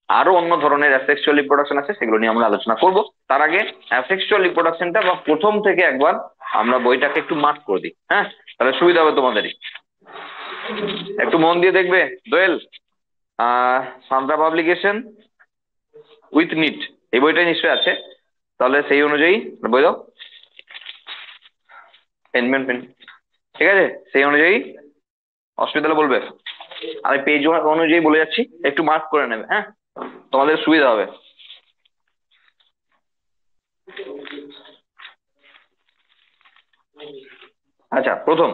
আরো অন্য ধরনের অ্যাসেক্সুয়াল রিপ্রোডাকশন আছে, সেগুলো নিয়ে আমরা আলোচনা করব। তার আগে অ্যাসেক্সুয়াল রিপ্রোডাকশনটা বা প্রথম থেকে একবার আমরা বইটাকে একটু মার্ক করে দিই। হ্যাঁ, তাহলে সুবিধা হবে তোমাদেরই। একটু মন দিয়ে দেখবে দোয়েল, সান্তা পাবলিকেশন উইথ নিট, এই বইটাই নিশ্চয়ই আছে। তাহলে সেই অনুযায়ী বই দাও, পেন পেন পেন, ঠিক আছে? সেই অনুযায়ী অসুবিধা হলে বলবে, আমি পেজ অনুযায়ী বলে যাচ্ছি, একটু মার্ক করে নেবে। হ্যাঁ, তোমাদের সুবিধা হবে। আচ্ছা, প্রথম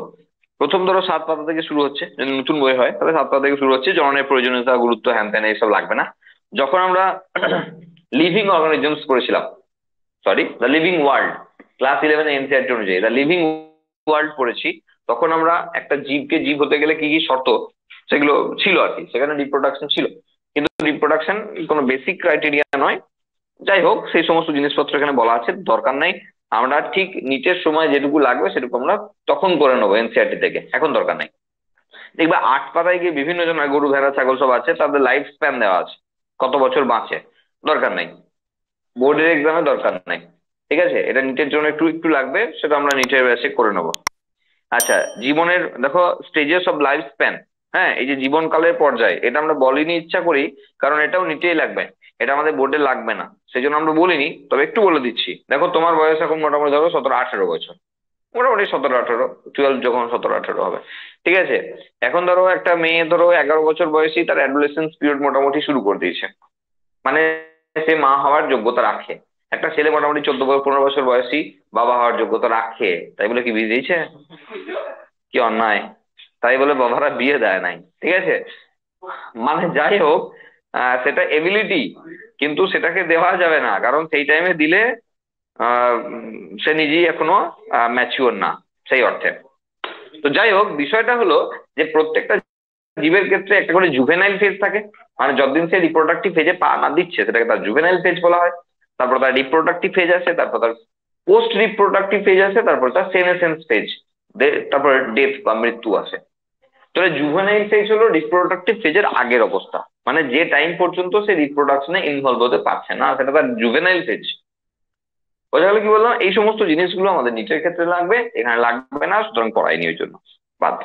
প্রথম ধরো 7 পাতা থেকে শুরু হচ্ছে, যদি নতুন বই হয় তাহলে 7 পাতা থেকে শুরু হচ্ছে। জননের প্রয়োজনীয়তা, গুরুত্ব, হ্যান ত্যান এইসব লাগবে না। যখন আমরা লিভিং অর্গানিজমস পড়েছিলাম, sorry the living world, class 11 NCERT অনুযায়ী দ্য লিভিং ওয়ার্ল্ড পড়েছি, তখন আমরা একটা জীবকে জীব হতে গেলে কি কি শর্ত সেগুলো ছিল আর কি, সেখানে রিপ্রোডাকশন ছিল। কিন্তু রিপ্রোডাকশন কোনো বেসিক ক্রাইটেরিয়া নয়। যাই হোক, সেই সমস্ত জিনিসপত্র এখানে বলা আছে, দরকার নাই। আমরা ঠিক নিটের সময় যেটুকু লাগবে সেটুকু আমরা তখন করে নেবো এনসিআরটি থেকে, এখন দরকার নাই। দেখবে 8 পাতায় গিয়ে বিভিন্ন জন গরু ভেড়া ছাগল সব আছে, তাদের লাইফ স্প্যান দেওয়া আছে, কত বছর বাঁচে, দরকার নাই। বোর্ডের এক্সামে দরকার নাই। ঠিক আছে, এটা নিটের জন্য একটু একটু লাগবে, সেটা আমরা নিটের বেসে করে নেবো। আচ্ছা, জীবনের দেখো স্টেজেস অফ লাইফ স্প্যান। হ্যাঁ, এই যে জীবনকালের পর্যায়ে, এটা আমরা বলিনি ইচ্ছা করি, কারণ এটাও নিটেই লাগবে, এটা আমাদের বোর্ডে লাগবে না, সেই জন্য আমরা বলিনি। তবে একটু বলে দিচ্ছি, দেখো তোমার বয়স এখন মোটামুটি ধরো 17-18 বছর, মোটামুটি 17-18, 12 যখন 17-18 হবে। ঠিক আছে, এখন ধরো একটা মেয়ে ধরো 11 বছর বয়সী, তার অ্যাডোলেসেন্স পিরিয়ড মোটামুটি শুরু করে দিয়েছে, মানে সে মা হওয়ার যোগ্যতা রাখে। একটা ছেলে মোটামুটি 14-15 বছর বয়সী, বাবা হওয়ার যোগ্যতা রাখে, তাই বলে কি বিয়ে দিয়েছে? কি অন্যায়! তাই বলে বাবারা বিয়ে দেয় নাই, ঠিক আছে? মানে যাই হোক, সেটা এবিলিটি, কিন্তু সেটাকে দেওয়া যাবে না, কারণ সেই টাইমে দিলে সে নিজেই এখনো ম্যাচিওর না সেই অর্থে। তো যাই হোক, বিষয়টা হলো যে প্রত্যেকটা জীবের ক্ষেত্রে একটা করে জুভেনাইল ফেজ থাকে, মানে যতদিন সে রিপ্রোডাক্টিভ ফেজে পা না দিচ্ছে সেটাকে তার জুভেনাইল ফেজ বলা হয়। তারপর তার রিপ্রোডাক্টিভ ফেজ আছে, তারপর তার পোস্ট রিপ্রোডাক্টিভ ফেজ আছে, তারপর তার সেনেসেন্স ফেজ, তারপর ডেথ বা মৃত্যু আছে। তাহলে জুভেনাইল ফেজ হলো রিপ্রোডাক্টিভ ফেজের আগের অবস্থা, মানে যে টাইম পর্যন্ত সে রিপ্রোডাকশনে ইনভলভ হতে পারছে না, সেটা তার জুভেনাইল ফেজ। বোঝা গেল কি বললাম? এই সমস্ত জিনিসগুলো আমাদের নিচের ক্ষেত্রে লাগবে, এখানে লাগবে না, সুতরাং পড়াইনি ওই জন্য, বাদ।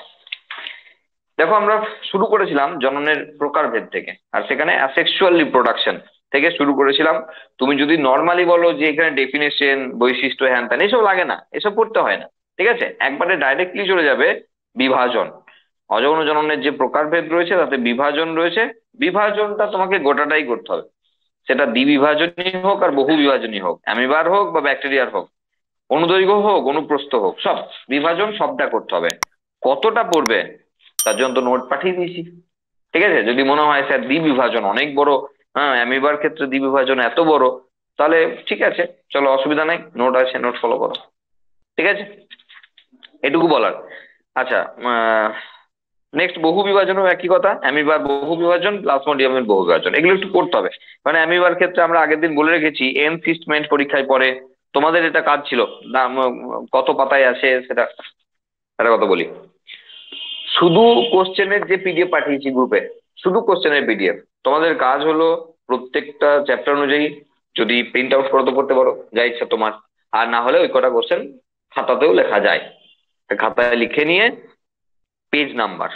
দেখো, আমরা শুরু করেছিলাম জননের প্রকারভেদ থেকে, আর সেখানে অ্যাসেক্সুয়াল রিপ্রোডাকশন থেকে শুরু করেছিলাম। তুমি যদি নর্মালি বলো যে এখানে ডেফিনেশন, বৈশিষ্ট্য, হ্যান ত্যান এসব লাগে না, এসব পড়তে হয় না, ঠিক আছে, একবারে ডাইরেক্টলি চলে যাবে বিভাজন। অযৌন জননের যে প্রকারভেদ রয়েছে তাতে বিভাজন রয়েছে, বিভাজনটা তোমাকে গোটাটাই করতে হবে। সেটা দ্বিবিভাজনই হোক আর বহু বিভাজনই হোক, অ্যামিবার হোক বা ব্যাকটেরিয়ার হোক, অনুদৈর্ঘ্য হোক অনুপ্রস্থ হোক, সব বিভাজন সবটা করতে হবে। কতটা পড়বে তার জন্য তো নোট পাঠিয়ে দিয়েছি। ঠিক আছে, যদি মনে হয় স্যার দ্বিবিভাজন অনেক বড়, হ্যাঁ অ্যামিবার ক্ষেত্রে দ্বিবিভাজন এত বড়, তাহলে ঠিক আছে, চলো অসুবিধা নাই, নোট আছে, নোট ফলো করো। ঠিক আছে, এটুকু বলার। আচ্ছা, নেক্সট বহু বিভাজনও একই কথা, অ্যামিবার বহু বিভাজন, প্লাজমোডিয়ামের বহু বিভাজন, এগুলো একটু করতে হবে। মানে অ্যামিবার ক্ষেত্রে আমরা আগের দিন বলে রেখেছি, এনসিস্টমেন্ট পরীক্ষায় পড়ে, তোমাদের এটা কাজ ছিল না, কত পাতায় আসে সেটা একটা কথা বলি। শুধু কোশ্চেনের যে পিডিএফ পাঠিয়েছি গ্রুপে, শুধু কোশ্চেনের পিডিএফ, তোমাদের কাজ হলো প্রত্যেকটা চ্যাপ্টার অনুযায়ী যদি প্রিন্ট আউট করতে করতে পারো, যা ইচ্ছা তোমার, আর না হলে ওই কটা কোশ্চেন খাতাতেও লেখা যায়, খাতায় লিখে নিয়ে পেজ নাম্বার,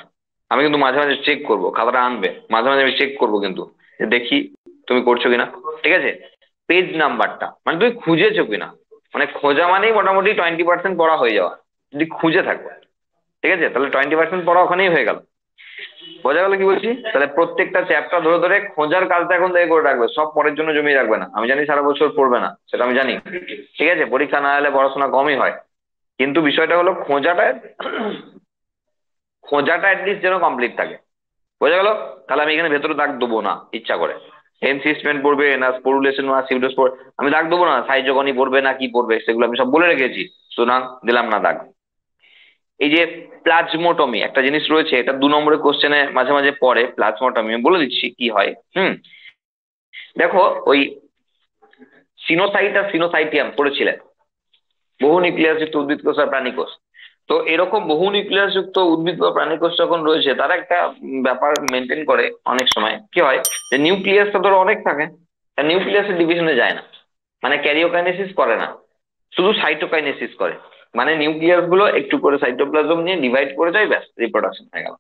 আমি কিন্তু মাঝে মাঝে চেক করবো, খাতাটা আনবে মাঝে মাঝে, আমি চেক করবো কিন্তু যে দেখি তুমি করছো কিনা। ঠিক আছে, পেজ নাম্বারটা, মানে তুমি খুঁজেছো কিনা। মানে খোঁজা মানেই মোটামুটি 20% পড়া হয়ে যাওয়া, যদি খুঁজে থাকো। ঠিক আছে, তাহলে 20% পড়া ওখানেই হয়ে গেল। বোঝা গেল কি বলছি? তাহলে প্রত্যেকটা চ্যাপ্টার ধরে ধরে খোঁজার কাজটা এখন থেকে করে রাখবে, সব পরের জন্য জমিয়ে রাখবে না। আমি জানি সারা বছর পড়বে না, সেটা আমি জানি। ঠিক আছে, পরীক্ষা না হলে পড়াশোনা কমই হয়, কিন্তু বিষয়টা হলো খোঁজাটা, খোঁজাটা অ্যাটলিস্ট যেন কমপ্লিট থাকে। বোঝা গেল? তাহলে আমি এখানে ভেতরে দাগ দেবো না ইচ্ছা করে। এনসিসমেন্ট পড়বে না, স্পোরুলেশন না, সিউডোস পড়বে, আমি দাগ দেবো না। সাইজগনি পড়বে না কি পড়বে সেগুলো আমি সব বলে রেখেছি, সুতরাং দিলাম না দাগ। এই যে প্লাজমোটমি একটা জিনিস রয়েছে, এটা 2 নম্বরের কোশ্চেনে মাঝে মাঝে পড়ে। প্লাজমোটমি আমি বলে দিচ্ছি কি হয়। দেখো, ওই সিনোসাইট আর সিনোসাইটিয়াম পড়েছিলেন, বহু নিউক্লিয়াস যুক্ত উদ্ভিদ কোষ আর প্রাণী কোষ। তো এরকম বহু নিউক্লিয়াস যুক্ত উদ্ভিদ বা প্রাণী কোষ যখন রয়েছে, তারা একটা ব্যাপার মেনটেন করে। অনেক সময় কি হয় যে নিউক্লিয়াসটা ধরো অনেক থাকে, নিউক্লিয়াসের ডিভিশনে যায় না, মানে ক্যারিওকাইনেসিস করে না, শুধু সাইটোকাইনেসিস করে। মানে নিউক্লিয়াস গুলো একটু করে সাইটোপ্লাজম নিয়ে ডিভাইড করে যায়, ব্যাস রিপ্রোডাকশন হয়ে গেল।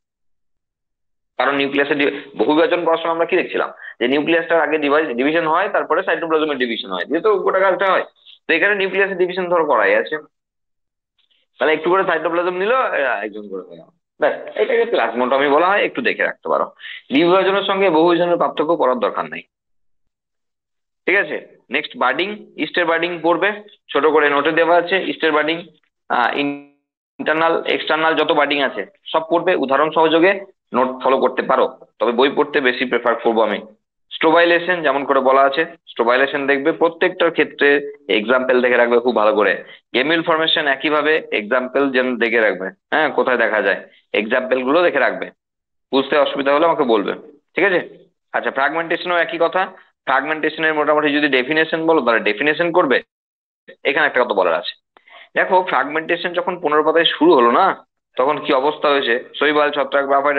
কারণ নিউক্লিয়াসের বহু বিভাজন পড়ার সময় আমরা কি দেখছিলাম, যে নিউক্লিয়াসটার আগে ডিভিশন হয়, তারপরে সাইটোপ্লাজমের ডিভিশন হয়, যেহেতু গোটা কাজটা হয়। তো এখানে নিউক্লিয়াসের ডিভিশন ধরো করাই আছে, তাহলে একটু করে সাইটোপ্লাজম নিল, একজন করে হয়ে গেল, ব্যাস। এটাকে প্লাজমোটমি বলা হয়, একটু দেখে রাখতে পারো। দ্বিবিভাজনের সঙ্গে বহু বিভাজনের পার্থক্য পড়ার দরকার নাই। ঠিক আছে, নেক্সট বার্ডিং। ইস্টের বার্ডিং পড়বে, ছোট করে নোটে দেওয়া আছে। ইস্টের বার্ডিং ইন্টারনাল এক্সটার্নাল যত বার্ডিং আছে সব পড়বে, উদাহরণ সহযোগে নোট ফলো করতে পারো, তবে বই পড়তে বেশি প্রেফার করবো আমি। স্ট্রোবাইলেশন যেমন করে বলা আছে, স্ট্রোবাইলেশন দেখবে প্রত্যেকটার ক্ষেত্রে, এক্সাম্পল দেখে রাখবে খুব ভালো করে। গেমিল ফরমেশন একইভাবে এক্সাম্পল যেন দেখে রাখবে, হ্যাঁ, কোথায় দেখা যায় এক্সাম্পল গুলো দেখে রাখবে। বুঝতে অসুবিধা হলে আমাকে বলবে। ঠিক আছে। আচ্ছা, ফ্র্যাগমেন্টেশনও একই কথা। ফ্র্যাগমেন্টেশনের মোটামুটি যদি ডেফিনেশন বলো তাহলে ডেফিনেশন করবে। এখানে একটা কথা বলার আছে, দেখো ফ্র্যাগমেন্টেশন যখন 15 পাতায় শুরু হলো না, তখন কি অবস্থা হয়েছে? শৈবাল, ছত্রাক, গ্রাফাইট,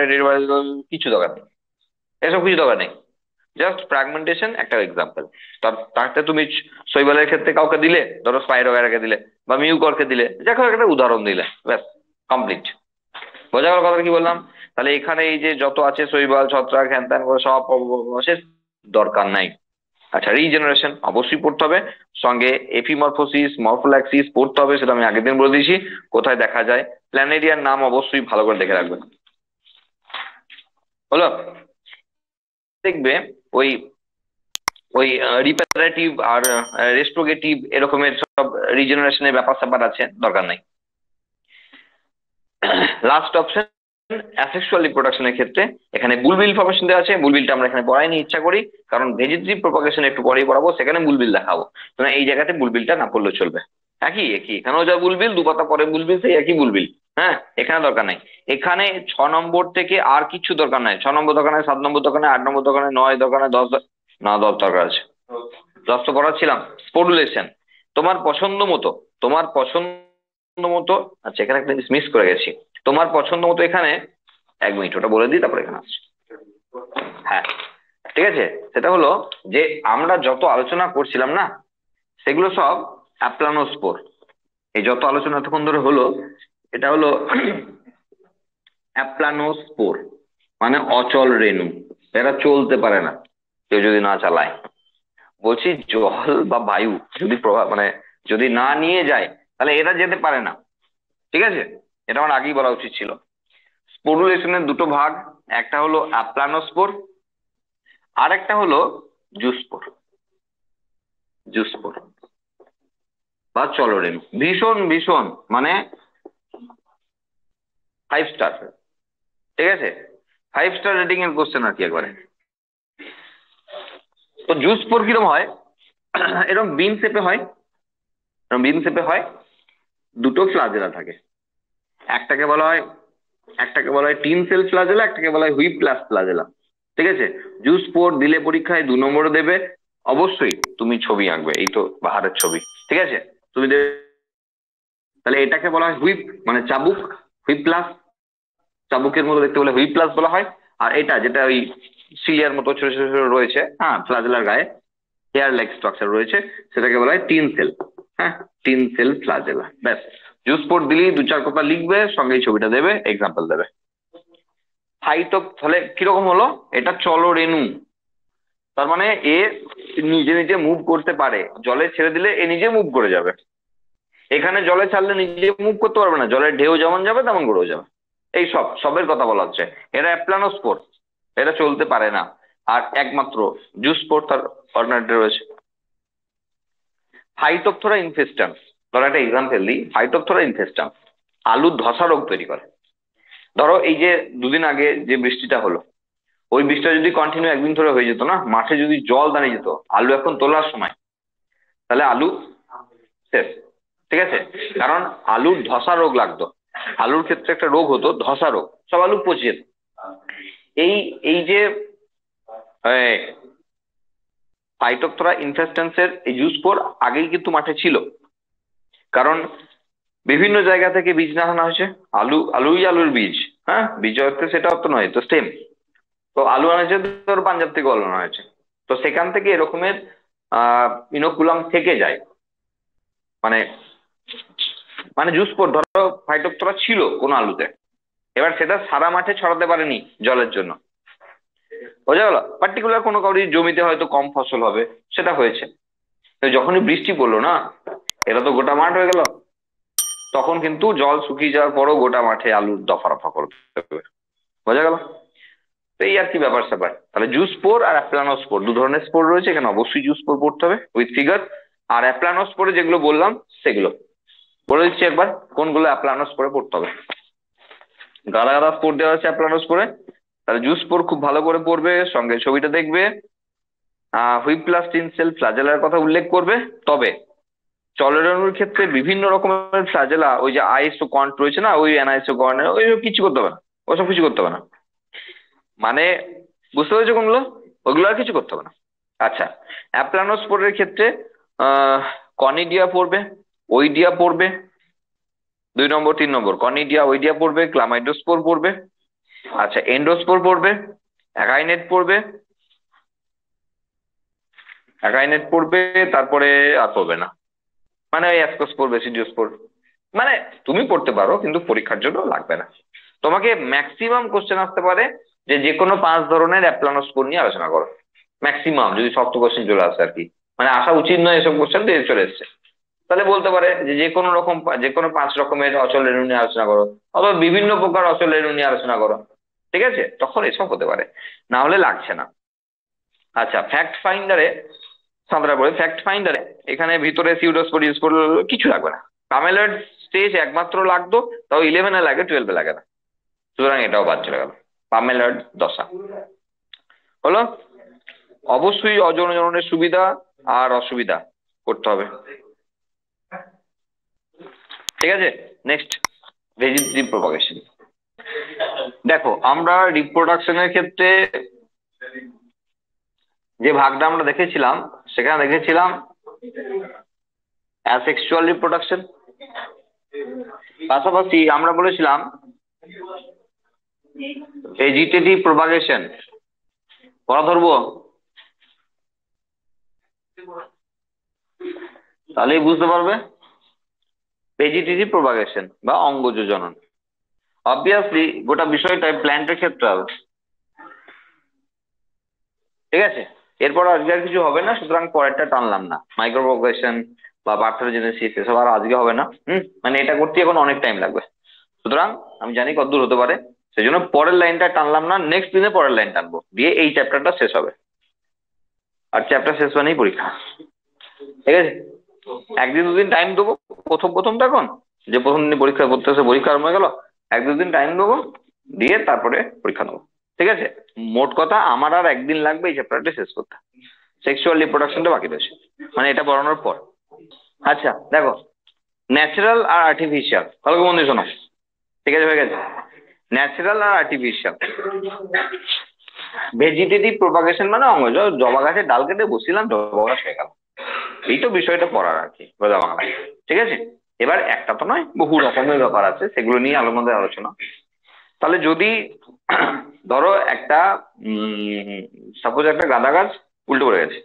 কিছু দরকার নেই, এসব কিছু দরকার নেই। জাস্ট ফ্র্যাগমেন্টেশন একটা এক্সাম্পল। তাতে তুমি শৈবালের ক্ষেত্রে কাউকে দিলে, ধরো স্পাইরোগারাকে দিলে বা মিউকরকে দিলে, দেখো একটা উদাহরণ দিলে, ব্যাস কমপ্লিট। বোঝা গেল কথা কি বললাম? তাহলে এখানে এই যে যত আছে শৈবাল, ছত্রাক, হ্যান ত্যান করে সব শেষ, দরকার নাই। আচ্ছা, রিজেনারেশন অবশ্যই পড়তে হবে, সঙ্গে এপিমরফোসিস, মরফোল্যাক্সিস পড়তে হবে, সেটা আমি আগের দিন বলে দিয়েছি কোথায় দেখা যায়। প্ল্যানেরিয়ার নাম অবশ্যই ভালো করে দেখে রাখবেন। হলো, দেখবে ওই ওই রিপারেটিভ আর রেস্টোগেটিভ এরকমের সব রিজেনারেশনের ব্যাপার স্যাপার আছে, দরকার নাই। লাস্ট অপশন অ্যাসেক্সুয়াল রিপ্রোডাকশনের ক্ষেত্রে এখানে বুলবিল ফর্মেশন দেওয়া আছে। বুলবিলটা আমরা এখানে পড়াইনি ইচ্ছা করি, কারণ ভেজিটেটিভ প্রপাগেশন একটু পরেই পড়াবো, সেখানে বুলবিল দেখাবো। মানে এই জায়গাতে বুলবিলটা না পড়লেও চলবে। একই একই, এখানেও যা বুলবিল, 2 পাতা পরে বুলবিল, সেই একই বুলবিল। হ্যাঁ, এখানে দরকার নাই। এখানে 6 নম্বর থেকে আর কিছু দরকার নাই। 6 নম্বর দরকার নাই, 7 নম্বর দরকার নাই, 8 নম্বর দরকার নাই, 9 দরকার নাই, 10 না, 10 দরকার আছে। 10 তো পড়াচ্ছিলাম। স্পোরুলেশন তোমার পছন্দ মতো, তোমার পছন্দ মতো। আচ্ছা, এখানে একটা জিনিস মিস করে গেছি, তোমার পছন্দ মতো এখানে, 1 মিনিট ওটা বলে দিই, তারপরে এখানে আসছি। হ্যাঁ, ঠিক আছে। সেটা হলো যে আমরা যত আলোচনা করছিলাম না, সেগুলো সব অ্যাপ্লানোস্পোর। এই যত আলোচনা এতক্ষণ ধরে হলো, এটা হলো অ্যাপ্লানোস্পোর, মানে অচল রেণু। এরা চলতে পারে না কেউ যদি না চালায়। বলছি জল বা বায়ু যদি প্রভাব মানে যদি না নিয়ে যায়, তাহলে এরা যেতে পারে না। ঠিক আছে, এটা আমার আগেই বলা উচিত ছিল। স্পোরুলেশনের 2টো ভাগ, একটা হলো অ্যাপ্লানোস্পোর, আর একটা হলো জুস্পোর। জুস্পোর বা চলরেণু, ভীষণ ভীষণ মানে 5 স্টার। ঠিক আছে, 5 স্টার রেটিং এর কোশ্চেন আর কি একবারে। তো জুস্পোর কিরকম হয়, এরকম বিন শেপে হয়, এরকম বিন শেপে হয়, 2টো ফ্লাজেলা থাকে। একটাকে বলা হয় একটাকে বলা হয় টিন সেল ফ্লাজেলা, একটাকে বলা হয় হুইপ প্লাস ফ্লাজেলা। ঠিক আছে, জুস্পোর দিলে পরীক্ষায় 2 নম্বরে দেবে। অবশ্যই তুমি ছবি আঁকবে, এই তো বাহারের ছবি। ঠিক আছে, তুমি তাহলে এটাকে বলা হয় হুইপ, মানে চাবুক, হুইপ প্লাস, চাবুকের মতো দেখতে বলে হুইপ প্লাস বলা হয়। আর এটা যেটা ওই সিলিয়ার মতো ছোট ছোট ছোট রয়েছে, হ্যাঁ, ফ্লাজেলার গায়ে হেয়ার লাইক স্ট্রাকচার রয়েছে, সেটাকে বলা হয় টিন সেল। হ্যাঁ, টিন সেল ফ্লাজেলা, ব্যাস। জুস্পোর দিলেই 2-4 কথা লিখবে, সঙ্গে এই ছবিটা দেবে, এক্সাম্পল দেবে। তাহলে কিরকম হলো, এটা চলরেণু। তার মানে এ নিজে নিজে মুভ করতে পারে, জলে ছেড়ে দিলে এ নিজে মুভ করে যাবে। এখানে জলে ছাড়লে নিজে মুভ করতে পারবে না, জলের ঢেউ যেমন যাবে তেমন করেও যাবে। এই সবের কথা বলা হচ্ছে। এরা অ্যাপ্লানোস্পোর, এরা চলতে পারে না। আর একমাত্র জুস্পোর তার অল্টারনেটিভ রয়েছে। ফাইটোপথোরা ইনফেস্টান্স, ধরো একটা এক্সাম্পল দিই, ফাইটোপথোরা ইনফেস্টান্স আলুর ধসা রোগ তৈরি করে। ধরো এই যে দুদিন আগে যে বৃষ্টিটা হলো, ওই বৃষ্টিটা যদি কন্টিনিউ একদিন ধরে হয়ে যেত না, মাঠে যদি জল দাঁড়িয়ে যেত আলু এখন তোলার সময়, তাহলে আলু শেষ। ঠিক আছে, কারণ আলুর ধসা রোগ লাগতো। আলুর ক্ষেত্রে একটা রোগ হতো ধসা রোগ, সব আলু পচে যেত। এই এই যে ফাইটোপথোরা ইনফেস্টেন্সের এই জুস্পোর আগেই কিন্তু মাঠে ছিল। কারণ বিভিন্ন জায়গা থেকে বীজ না আনা হয়েছে, আলুই আলুর বীজ, হ্যাঁ, বীজ হচ্ছে সেটা তো নয় তো স্টেম। তো আলু আনা হয়েছে, তোর পাঞ্জাব থেকে আলু আনা হয়েছে। তো সেখান থেকে এরকমের ইনোকুলাম থেকে যায়। মানে মানে জুস্পোর ধরো ফাইটোপথোরা ছিল কোন আলুতে, এবার সেটা সারা মাঠে ছড়াতে পারেনি জলের জন্য। বোঝা গেল, পার্টিকুলার কোনো কারোর জমিতে হয়তো কম ফসল হবে, সেটা হয়েছে। তো যখনই বৃষ্টি পড়লো না, এটা তো গোটা মাঠ হয়ে গেল। তখন কিন্তু জল শুকিয়ে যাওয়ার পরও গোটা মাঠে আলুর দফা রফা করতে হবে। বোঝা গেল? তো এই আর কি ব্যাপার স্যাপার। তাহলে জুস্পোর আর অ্যাপ্লানোস্পোর দু ধরনের স্পোর রয়েছে, এখানে অবশ্যই জুস্পোর পড়তে হবে উইথ ফিগার। আর অ্যাপ্লানোস্পোরে যেগুলো বললাম সেগুলো বলে দিচ্ছি একবার, কোনগুলো অ্যাপ্লানোস্পোরে পড়তে হবে। গাদা গাদা স্পোর দেওয়া আছে অ্যাপ্লানোস্পোরে। তাহলে জুস্পোর খুব ভালো করে পড়বে, সঙ্গে ছবিটা দেখবে। হুইপ্লাস্টিন সেল ফ্লাজেলার কথা উল্লেখ করবে। তবে চলরাণুর ক্ষেত্রে বিভিন্ন রকমের ফ্লাজেলা, ওই যে আইএসও কন্ট রয়েছে না, ওই অ্যানাইসো কন্ট, ওই কিছু করতে হবে না, ওসব কিছু করতে হবে না। মানে বুঝতে পেরেছো কোনগুলো? ওইগুলো আর কিছু করতে হবে না। আচ্ছা, অ্যাপ্লানোস্পোরের ক্ষেত্রে আহ কনিডিয়া পড়বে, ওইডিয়া পড়বে, 2 নম্বর 3 নম্বর কনিডিয়া ওইডিয়া পড়বে, ক্লামাইডোস্পোর পড়বে। আচ্ছা, এন্ডোস্পোর পড়বে, অ্যাগাইনেট পড়বে, অ্যাগাইনেট পড়বে, তারপরে আর পড়বে না। মানে ওই অ্যাসকোস্পোর, বেসিডিওস্পোর। মানে তুমি পড়তে পারো কিন্তু পরীক্ষার জন্য লাগবে না। তোমাকে ম্যাক্সিমাম কোশ্চেন আসতে পারে যে যে কোনো 5 ধরনের অ্যাপ্লানোস্পোর নিয়ে আলোচনা করো। ম্যাক্সিমাম যদি শক্ত কোশ্চেন চলে আসে আর কি, মানে আসা উচিত নয় এসব কোশ্চেন দিয়ে চলে এসছে। তাহলে বলতে পারে যে যে কোনো রকম, যে কোনো 5 রকমের অচল রেণু নিয়ে আলোচনা করো, অথবা বিভিন্ন প্রকার অচল রেণু নিয়ে আলোচনা করো। ঠিক আছে, তখন এসব হতে পারে, না হলে লাগছে না। আচ্ছা, ফ্যাক্ট ফাইন্ডারে, সাঁতরা পড়ে ফ্যাক্ট ফাইন্ডারে এখানে ভিতরে সিউডোস্পোর ইউজ করলে কিছু লাগবে না। পামেলয়েড স্টেজ একমাত্র লাগতো, তাও 11-এ লাগে, 12-এ লাগে না। সুতরাং এটাও বাদ চলে গেল, পামেলয়েড দশা হলো। অবশ্যই অজন জননের সুবিধা আর অসুবিধা করতে হবে। ঠিক আছে, নেক্সট, ভেজিটেটিভ প্রপাগেশন। দেখো আমরা রিপ্রোডাকশনের ক্ষেত্রে যে ভাগটা আমরা দেখেছিলাম, সেখানে দেখেছিলাম অ্যাসেক্সুয়াল রিপ্রোডাকশন, পাশাপাশি আমরা বলেছিলাম ভেজিটেটিভ প্রপাগেশন। পড়া ধরবো? তাহলেই বুঝতে পারবে। ভেজিটেটিভ প্রপাগেশন বা অঙ্গজ জনন, অবভিয়াসলি গোটা বিষয়টা প্ল্যান্টের ক্ষেত্রে হবে। ঠিক আছে, এরপর আজকে আর কিছু হবে না, সুতরাং পরেরটা টানলাম না। মাইক্রো প্রপাগেশন বা পার্থেনোজেনেসিস এসব আর আজকে হবে না। মানে এটা করতে এখন অনেক টাইম লাগবে, সুতরাং আমি জানি কতদূর হতে পারে, সেই জন্য পরের লাইনটা টানলাম না, নেক্সট দিনে পরের লাইন টানবো, দিয়ে এই চ্যাপ্টারটা শেষ হবে। আর চ্যাপ্টার শেষ মানেই পরীক্ষা। ঠিক আছে, একদিন দুদিন টাইম দেবো, প্রথম প্রথম তো এখন, যে প্রথম দিন পরীক্ষা করতে এসে পরীক্ষা আরম্ভ হয়ে গেল, 1-2 দিন টাইম দেবো, দিয়ে তারপরে পরীক্ষা নেবো। ঠিক আছে, মোট কথা আমার আর একদিন লাগবে এই চ্যাপ্টারটা শেষ করতে। সেক্সুয়াল রিপ্রোডাকশনটা বাকি রয়েছে, মানে এটা পড়ানোর পর। আচ্ছা দেখো, ন্যাচারাল আর আর্টিফিশিয়াল, ভালো করে মন দিয়ে শোনো। ঠিক আছে, হয়ে গেছে। ন্যাচারাল আর আর্টিফিশিয়াল ভেজিটেটিভ প্রপাগেশন মানে অঙ্গজ, জবা গাছের ডাল কেটে বসিলাম, জবা গাছ হয়ে গেল। এই তো বিষয়টা পড়ার আর কি, বোঝা বাংলায়। ঠিক আছে, এবার একটা তো নয়, বহু রকমের ব্যাপার আছে, সেগুলো নিয়ে আমাদের আলোচনা। তাহলে যদি ধরো একটা সাপোজ একটা গাঁদা গাছ উল্টো পড়ে গেছে,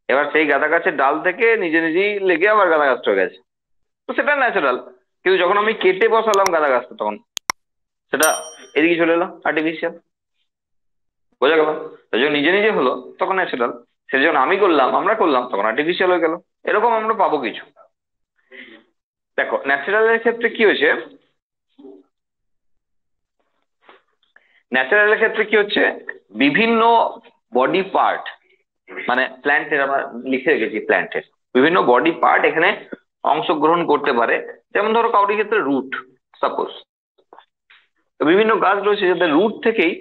এবার সেই গাঁদা গাছের ডাল থেকে নিজে নিজেই লেগে আবার গাঁদা গাছটা হয়ে গেছে, তো সেটা ন্যাচারাল। কিন্তু যখন আমি কেটে বসালাম গাঁদা গাছটা, তখন সেটা এদিকে চলে এলো, আর্টিফিশিয়াল। বোঝা গেল? তো যখন নিজে নিজে হলো তখন ন্যাচারাল, সে যখন আমি করলাম আমরা করলাম তখন আর্টিফিশিয়াল হয়ে গেল। এরকম আমরা পাবো কিছু। দেখো ন্যাচারালের ক্ষেত্রে কি হয়েছে, ন্যাচারালের ক্ষেত্রে কি হচ্ছে, বিভিন্ন বডি পার্ট, মানে প্ল্যান্টের আমরা লিখে রেখেছি প্ল্যান্টের বিভিন্ন বডি পার্ট এখানে অংশগ্রহণ করতে পারে। যেমন ধরো কাউরি ক্ষেত্রে রুট, সাপোজ বিভিন্ন গাছ রয়েছে যাদের রুট থেকেই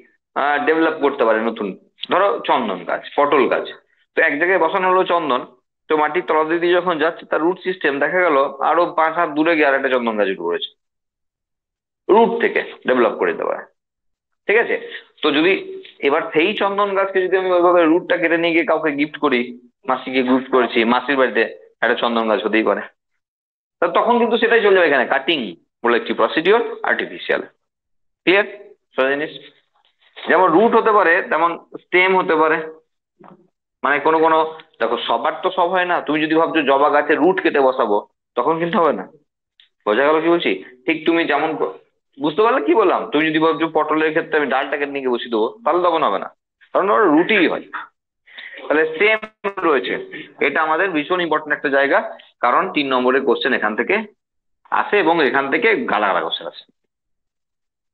ডেভেলপ করতে পারে নতুন। ধরো চন্দন গাছ, পটল গাছ, তো এক জায়গায় বসানো হলো চন্দন, তো মাটির তলা দিয়ে যখন যাচ্ছে তার রুট সিস্টেম দেখা গেল আরো 5 হাত দূরে গিয়ে আর একটা চন্দন গাছ উঠে পড়েছে, রুট থেকে ডেভেলপ করে দেওয়া। ঠিক আছে? তো যদি এবার সেই চন্দন গাছকে যদি আমি ওইভাবে রুটটা কেটে নিয়ে গিয়ে কাউকে গিফট করি, মাসিকে গিফট করেছি, মাসির বাড়িতে একটা চন্দন গাছ হতেই পারে, তা তখন কিন্তু সেটাই চলে যাবে এখানে, কাটিং বলে একটি প্রসিডিওর, আর্টিফিশিয়াল। ক্লিয়ার জিনিস? যেমন রুট হতে পারে তেমন স্টেম হতে পারে। মানে কোনো কোনো, দেখো সবার তো সব হয় না, তুমি যদি ভাবছো জবা গাছের রুট কেটে বসাবো তখন কিন্তু হবে না। বোঝা গেল কি বলছি? ঠিক তুমি যেমন বুঝতে পারলে কি বললাম, তুমি যদি ভাবছো পটলের ক্ষেত্রে আমি ডালটা কেটে নিয়ে গিয়ে বসিয়ে দেবো তাহলে তখন হবে না, কারণ ওর রুটই হয়। তাহলে সেম রয়েছে, এটা আমাদের ভীষণ ইম্পর্টেন্ট একটা জায়গা, কারণ 3 নম্বরের কোশ্চেন এখান থেকে আসে এবং এখান থেকে গালা গালা কোশ্চেন আসে।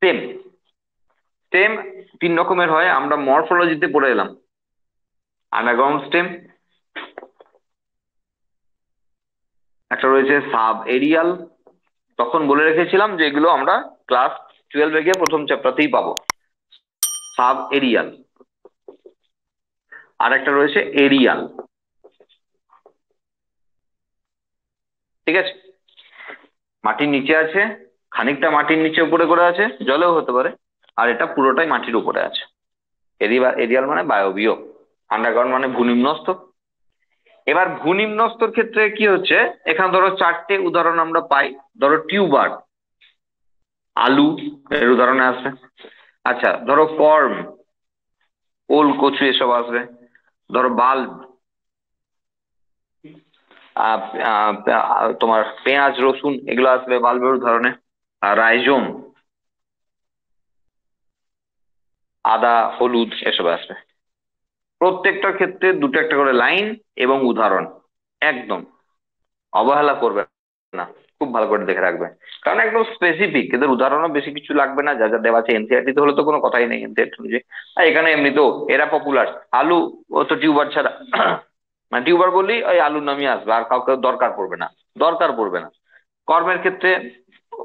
সেম, স্টেম 3 রকমের হয়, আমরা মরফোলজিতে পড়ে এলাম। আন্ডারগ্রাউন্ড স্টেম, একটা রয়েছে সাব এরিয়াল, তখন বলে রেখেছিলাম যে এগুলো আমরা ক্লাস 12 গিয়ে প্রথম চ্যাপ্টারতেই পাবো। সাব এরিয়াল, আর একটা রয়েছে এরিয়াল। ঠিক আছে? মাটির নিচে আছে, খানিকটা মাটির নিচে উপরে করে আছে, জলেও হতে পারে, আর এটা পুরোটাই মাটির উপরে আছে। এরিয়াল মানে বায়বীয়, আন্ডারগ্রাউন্ড মানে ভূনিম্নস্থ। এবার ভূনিম্নস্তর ক্ষেত্রে কি হচ্ছে, এখানে ধরো 4টে উদাহরণ আমরা পাই। ধরো টিউবার, আলু এর উদাহরণে আসবে। আচ্ছা ধরো কর্ম, ওল কচু এসব আসবে। ধরো বাল্ব, তোমার পেঁয়াজ রসুন এগুলো আসবে বাল্বের উদাহরণে। আর রাইজোম, আদা হলুদ এসব আসবে। প্রত্যেকটার ক্ষেত্রে দুটো একটা করে লাইন এবং উদাহরণ, একদম অবহেলা করবে না, খুব ভালো করে দেখে রাখবে। কারণ একদম স্পেসিফিক, এদের উদাহরণও বেশি কিছু লাগবে না, যা যা দেওয়া আছে এনসিআরটি তে হলে তো কোনো কথাই নেই, এনসিআরটি অনুযায়ী। আর এখানে এমনিতেও এরা পপুলার, আলু ও তো টিউবার ছাড়া মানে টিউবার বললেই ওই আলুর নামই আসবে, আর কাউকে দরকার পড়বে না, দরকার পড়বে না। কর্মের ক্ষেত্রে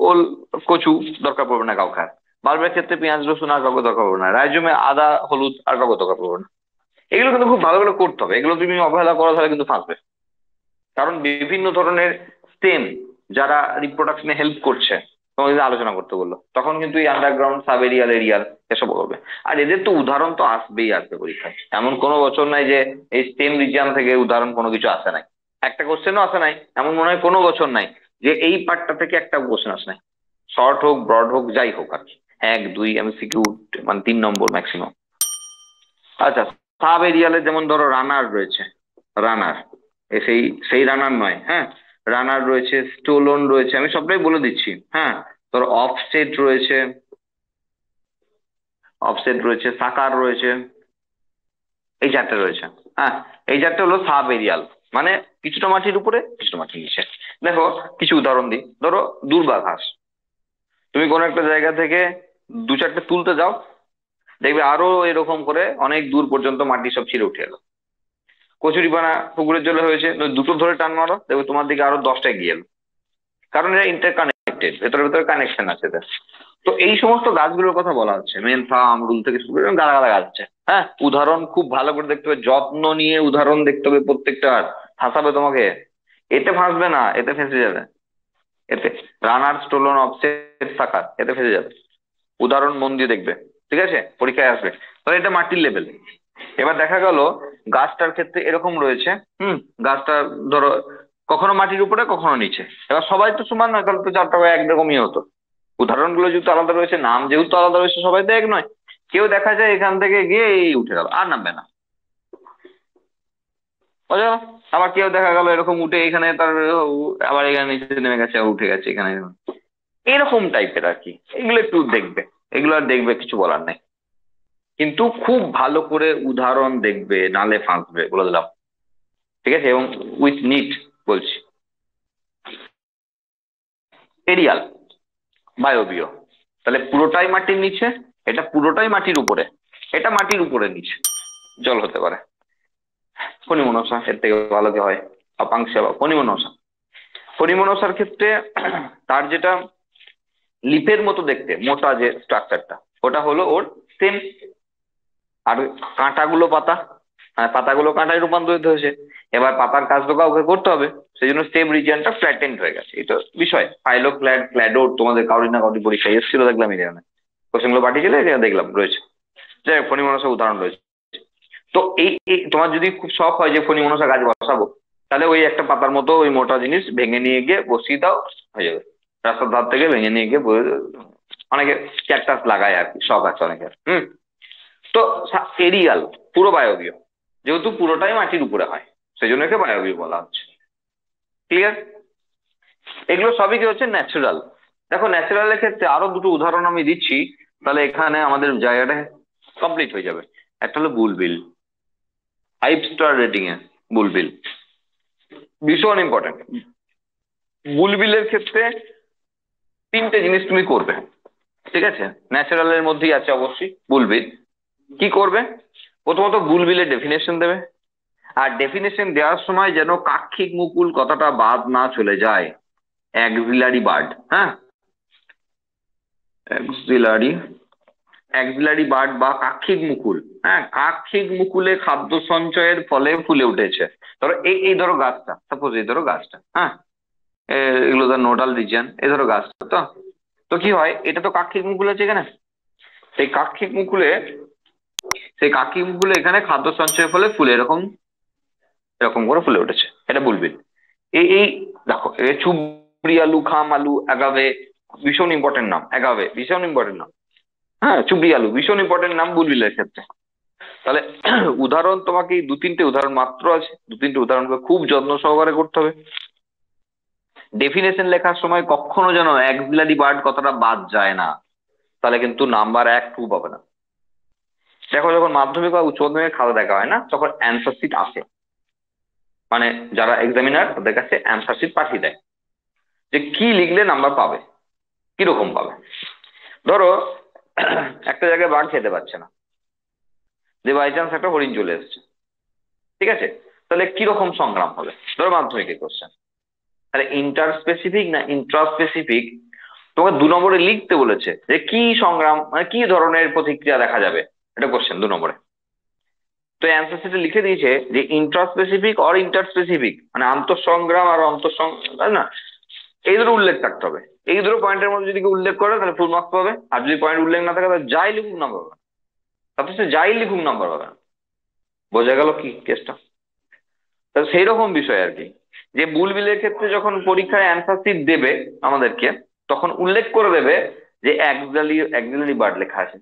ওল কচু দরকার পড়বে না কাউকে আর। বাল্বের ক্ষেত্রে পেঁয়াজ রসুন আর কাউকে দরকার পড়বে না, রাইজমে আদা হলুদ আর কাউকে দরকার পড়বে না। এগুলো কিন্তু খুব ভালো করে করতে হবে, এগুলো তুমি অবহেলা করো তাহলে কিন্তু ফাঁসবে। কারণ বিভিন্ন ধরনের স্টেম যারা রিপ্রোডাকশনে হেল্প করছে, তোমাকে যদি আলোচনা করতে বললো তখন কিন্তু এই আন্ডারগ্রাউন্ড সাব এরিয়াল এরিয়াল এসব হবে। আর এদের তো উদাহরণ তো আসবেই আসবে পরীক্ষায়, এমন কোনো বছর নাই যে এই স্টেম রিজিয়ন থেকে উদাহরণ কোনো কিছু আসে নাই, একটা কোশ্চেনও আসে নাই, এমন মনে হয় কোনো বছর নাই যে এই পার্টটা থেকে একটা কোশ্চেন আসে নাই। শর্ট হোক ব্রড হোক যাই হোক আর কি, 1 2 এমসিকিউ, মানে 3 নম্বর ম্যাক্সিমাম। আচ্ছা, সাব এরিয়ালে যেমন ধরো রানার রয়েছে, রানার সেই সেই রানার নয়, হ্যাঁ, রানার রয়েছে, স্টোলন রয়েছে, আমি সবটাই বলে দিচ্ছি, হ্যাঁ। ধরো অফসেট রয়েছে, অফসেট রয়েছে, সাকার রয়েছে, এই 4টে রয়েছে। হ্যাঁ, এই 4টে হলো সাব এরিয়াল, মানে কিছুটা মাটির উপরে কিছুটা মাটির নিচে। দেখো কিছু উদাহরণ দিই, ধরো দূর্বাঘাস, তুমি কোনো একটা জায়গা থেকে 2 4টে তুলতে যাও, দেখবে আরো এরকম করে অনেক দূর পর্যন্ত মাটি সব ছিঁড়ে উঠে এলো। কচুরিপানা পুকুরের জলে হয়েছে, দুটো ধরে টান মারো দেখবে তোমার দিকে আরো 10টা এগিয়ে এলো, কারণ এরা ইন্টারকানেক্টেড, ভেতরে ভেতরে কানেকশন আছে এদের। তো এই সমস্ত গাছগুলোর কথা বলা হচ্ছে, মেনথা আমরুল থেকে শুরু করে গাদা গাদা গাছ আছে। হ্যাঁ, উদাহরণ খুব ভালো করে দেখতে হবে, যত্ন নিয়ে উদাহরণ দেখতে হবে প্রত্যেকটা, ফাঁসাবে তোমাকে, এতে ফাঁসবে না, এতে ফেঁসে যাবে। এতে রানার স্টোলন অফসেট সাকার এতে ফেঁসে যাবে, উদাহরণ মন দিয়ে দেখবে। ঠিক আছে, পরীক্ষায় আসবে। তাহলে এটা মাটির লেভেল। এবার দেখা গেল গাছটার ক্ষেত্রে এরকম রয়েছে, গাছটা ধরো কখনো মাটির উপরে কখনো নিচে। এবার সবাই তো সমান নয়, তাহলে তো 4টা একরকমই হতো। উদাহরণগুলো যেহেতু আলাদা রয়েছে, নাম যেহেতু আলাদা রয়েছে, সবাই তো এক নয়। কেউ দেখা যায় এখান থেকে গিয়ে এই উঠে গেল আর নামবে না, বুঝা গেল? আবার কেউ দেখা গেল এরকম উঠে এখানে তার আবার এখানে নিচে নেমে গেছে, উঠে গেছে এখানে, এরকম টাইপের আর কি। এগুলো একটু দেখবে, এগুলো আর দেখবে, কিছু বলার নেই। কিন্তু খুব ভালো করে উদাহরণ দেখবে, নালে ফাঁসবে বলে দিলাম। ঠিক আছে, এবং উইথ নিট বলছি। এরিয়াল, বায়বীয়, তাহলে পুরোটাই মাটির নিচে, এটা পুরোটাই মাটির উপরে, এটা মাটির উপরে নিচে। জল হতে পারে ফণিমনসা, এর থেকে ভালো কি হয়? অপাংশে বা ফণিমনসা। ফণিমনসার ক্ষেত্রে তার যেটা লিপের মতো দেখতে মোটা যে স্ট্রাকচারটা, ওটা হলো ওর স্টেম। আর কাঁটাগুলো পাতা, হ্যাঁ পাতাগুলো কাঁটায় রূপান্তরিত হয়েছে। এবার পাতার কাজটাকে ওকে করতে হবে, সেই জন্য স্টেম রিজিয়নটা ফ্ল্যাটেন্ড হয়ে গেছে। এটা বিষয় ফাইলোক্ল্যাড, ক্ল্যাডোর, তোমাদের কাউরি না কাউরি পরীক্ষায় এসেছিল দেখলাম এই ধরনের কোশ্চেনগুলো পাঠিয়েছিলে, এটা দেখলাম রয়েছে। যাই হোক, ফণিমনসা উদাহরণ রয়েছে। তো এই তোমার যদি খুব শখ হয় যে ফণিমনসা গাছ বসাবো, তাহলে ওই একটা পাতার মতো ওই মোটা জিনিস ভেঙে নিয়ে গিয়ে বসিয়ে দাও, হয়ে যাবে। রাস্তার ধার থেকে ভেঙে নিয়ে গিয়ে অনেকে ক্যাকটাস লাগায় আর কি, শখ আছে অনেকের। তো এরিয়াল, পুরো বায়বীয়, যেহেতু পুরোটাই মাটির উপরে হয় সেই জন্য একে বায়বীয় বলা হচ্ছে। ক্লিয়ার? এগুলো সবই কি হচ্ছে ন্যাচারাল। দেখো ন্যাচারালের ক্ষেত্রে আরো দুটো উদাহরণ আমি দিচ্ছি, তাহলে এখানে আমাদের জায়গাটা কমপ্লিট হয়ে যাবে। একটা হলো বুলবিল, 5 স্টার রেটিং এ বুলবিল, ভীষণ ইম্পর্টেন্ট। বুলবিলের ক্ষেত্রে তিনটে জিনিস তুমি করবে, ঠিক আছে? ন্যাচারালের মধ্যেই আছে অবশ্যই বুলবিল। কি করবে? প্রথমত বুলবিলের ডেফিনেশন দেবে, আর ডেফিনেশন দেওয়ার সময় যেন কাক্ষিক মুকুল কথাটা বাদ না চলে যায়। অ্যাক্সিলারি বার্ড, হ্যাঁ, অ্যাক্সিলারি, অ্যাক্সিলারি বার্ড বা কাক্ষিক মুকুল। হ্যাঁ, কাক্ষিক মুকুলে খাদ্য সঞ্চয়ের ফলে ফুলে উঠেছে। ধরো এই এই ধরো গাছটা, সাপোজ এই ধরো গাছটা, হ্যাঁ, এগুলো ধর নোডাল রিজিয়ন, এই ধরো গাছটা। তো তো কি হয়, এটা তো কাক্ষিক মুকুল আছে এখানে। সেই কাক্ষিক মুকুলে, সেই কাক্ষিক মুকুলে এখানে খাদ্য সঞ্চয়ের ফলে ফুলে এরকম এরকম করে ফুলে উঠেছে, এটা বুলবিল। এই দেখো, চুবড়ি আলু, খাম আলু, অ্যাগাভে, ভীষণ ইম্পর্টেন্ট নাম, অ্যাগাভে ভীষণ ইম্পর্টেন্ট নাম। হ্যাঁ, চুবড়ি আলু ভীষণ ইম্পর্টেন্ট নাম বুলবিলের ক্ষেত্রে। তাহলে উদাহরণ তোমাকে এই 2-3টে উদাহরণ মাত্র আছে, 2-3টে উদাহরণকে খুব যত্ন সহকারে করতে হবে। ডেফিনেশন লেখার সময় কখনো যেন অ্যাক্সিলারি বার্ড কথাটা বাদ যায় না, তাহলে কিন্তু নাম্বার 1-2 পাবে না। দেখো যখন মাধ্যমিক বা উচ্চ মাধ্যমিকের খাতা দেখা হয় না, তখন অ্যান্সার শিট আসে, মানে যারা এক্সামিনার ওদের কাছে অ্যান্সার শিট পাঠিয়ে দেয় যে কি লিখলে নাম্বার পাবে, কিরকম পাবে। ধরো একটা জায়গায় বাঘ খেতে পাচ্ছে না, যে বাই চান্স একটা হরিণ চলে এসেছে, ঠিক আছে? তাহলে কিরকম সংগ্রাম হবে? ধরো মাধ্যমিকের কোশ্চেন, তাহলে ইন্টার স্পেসিফিক না ইন্ট্রা স্পেসিফিক, তোমাকে 2 নম্বরে লিখতে বলেছে যে কি সংগ্রাম, মানে কি ধরনের প্রতিক্রিয়া দেখা যাবে, এটা কোশ্চেন 2 নম্বরে। তো অ্যান্সার সেটা লিখে দিয়েছে যে Intra specific or inter specific, মানে আন্তঃসংগ্রাম আর অন্তঃসংগ্রাম, তাই না? এই দুটো উল্লেখ থাকতে হবে। এই দুটো পয়েন্টের মধ্যে যদি কেউ উল্লেখ করে তাহলে ফুল মার্কস পাবে, আর যদি পয়েন্ট উল্লেখ না থাকে তাহলে যাই লিখুক নাম্বার পাবে, তাতে সে যাই লিখুক নাম্বার পাবে না। বোঝা গেল কি কেসটা? তো সেই রকম বিষয় আর কি, যে বুলবিলের ক্ষেত্রে যখন পরীক্ষায় অ্যান্সার শিট দেবে আমাদেরকে, তখন উল্লেখ করে দেবে যে অ্যাক্সিলারি বার্ড লেখা আছে,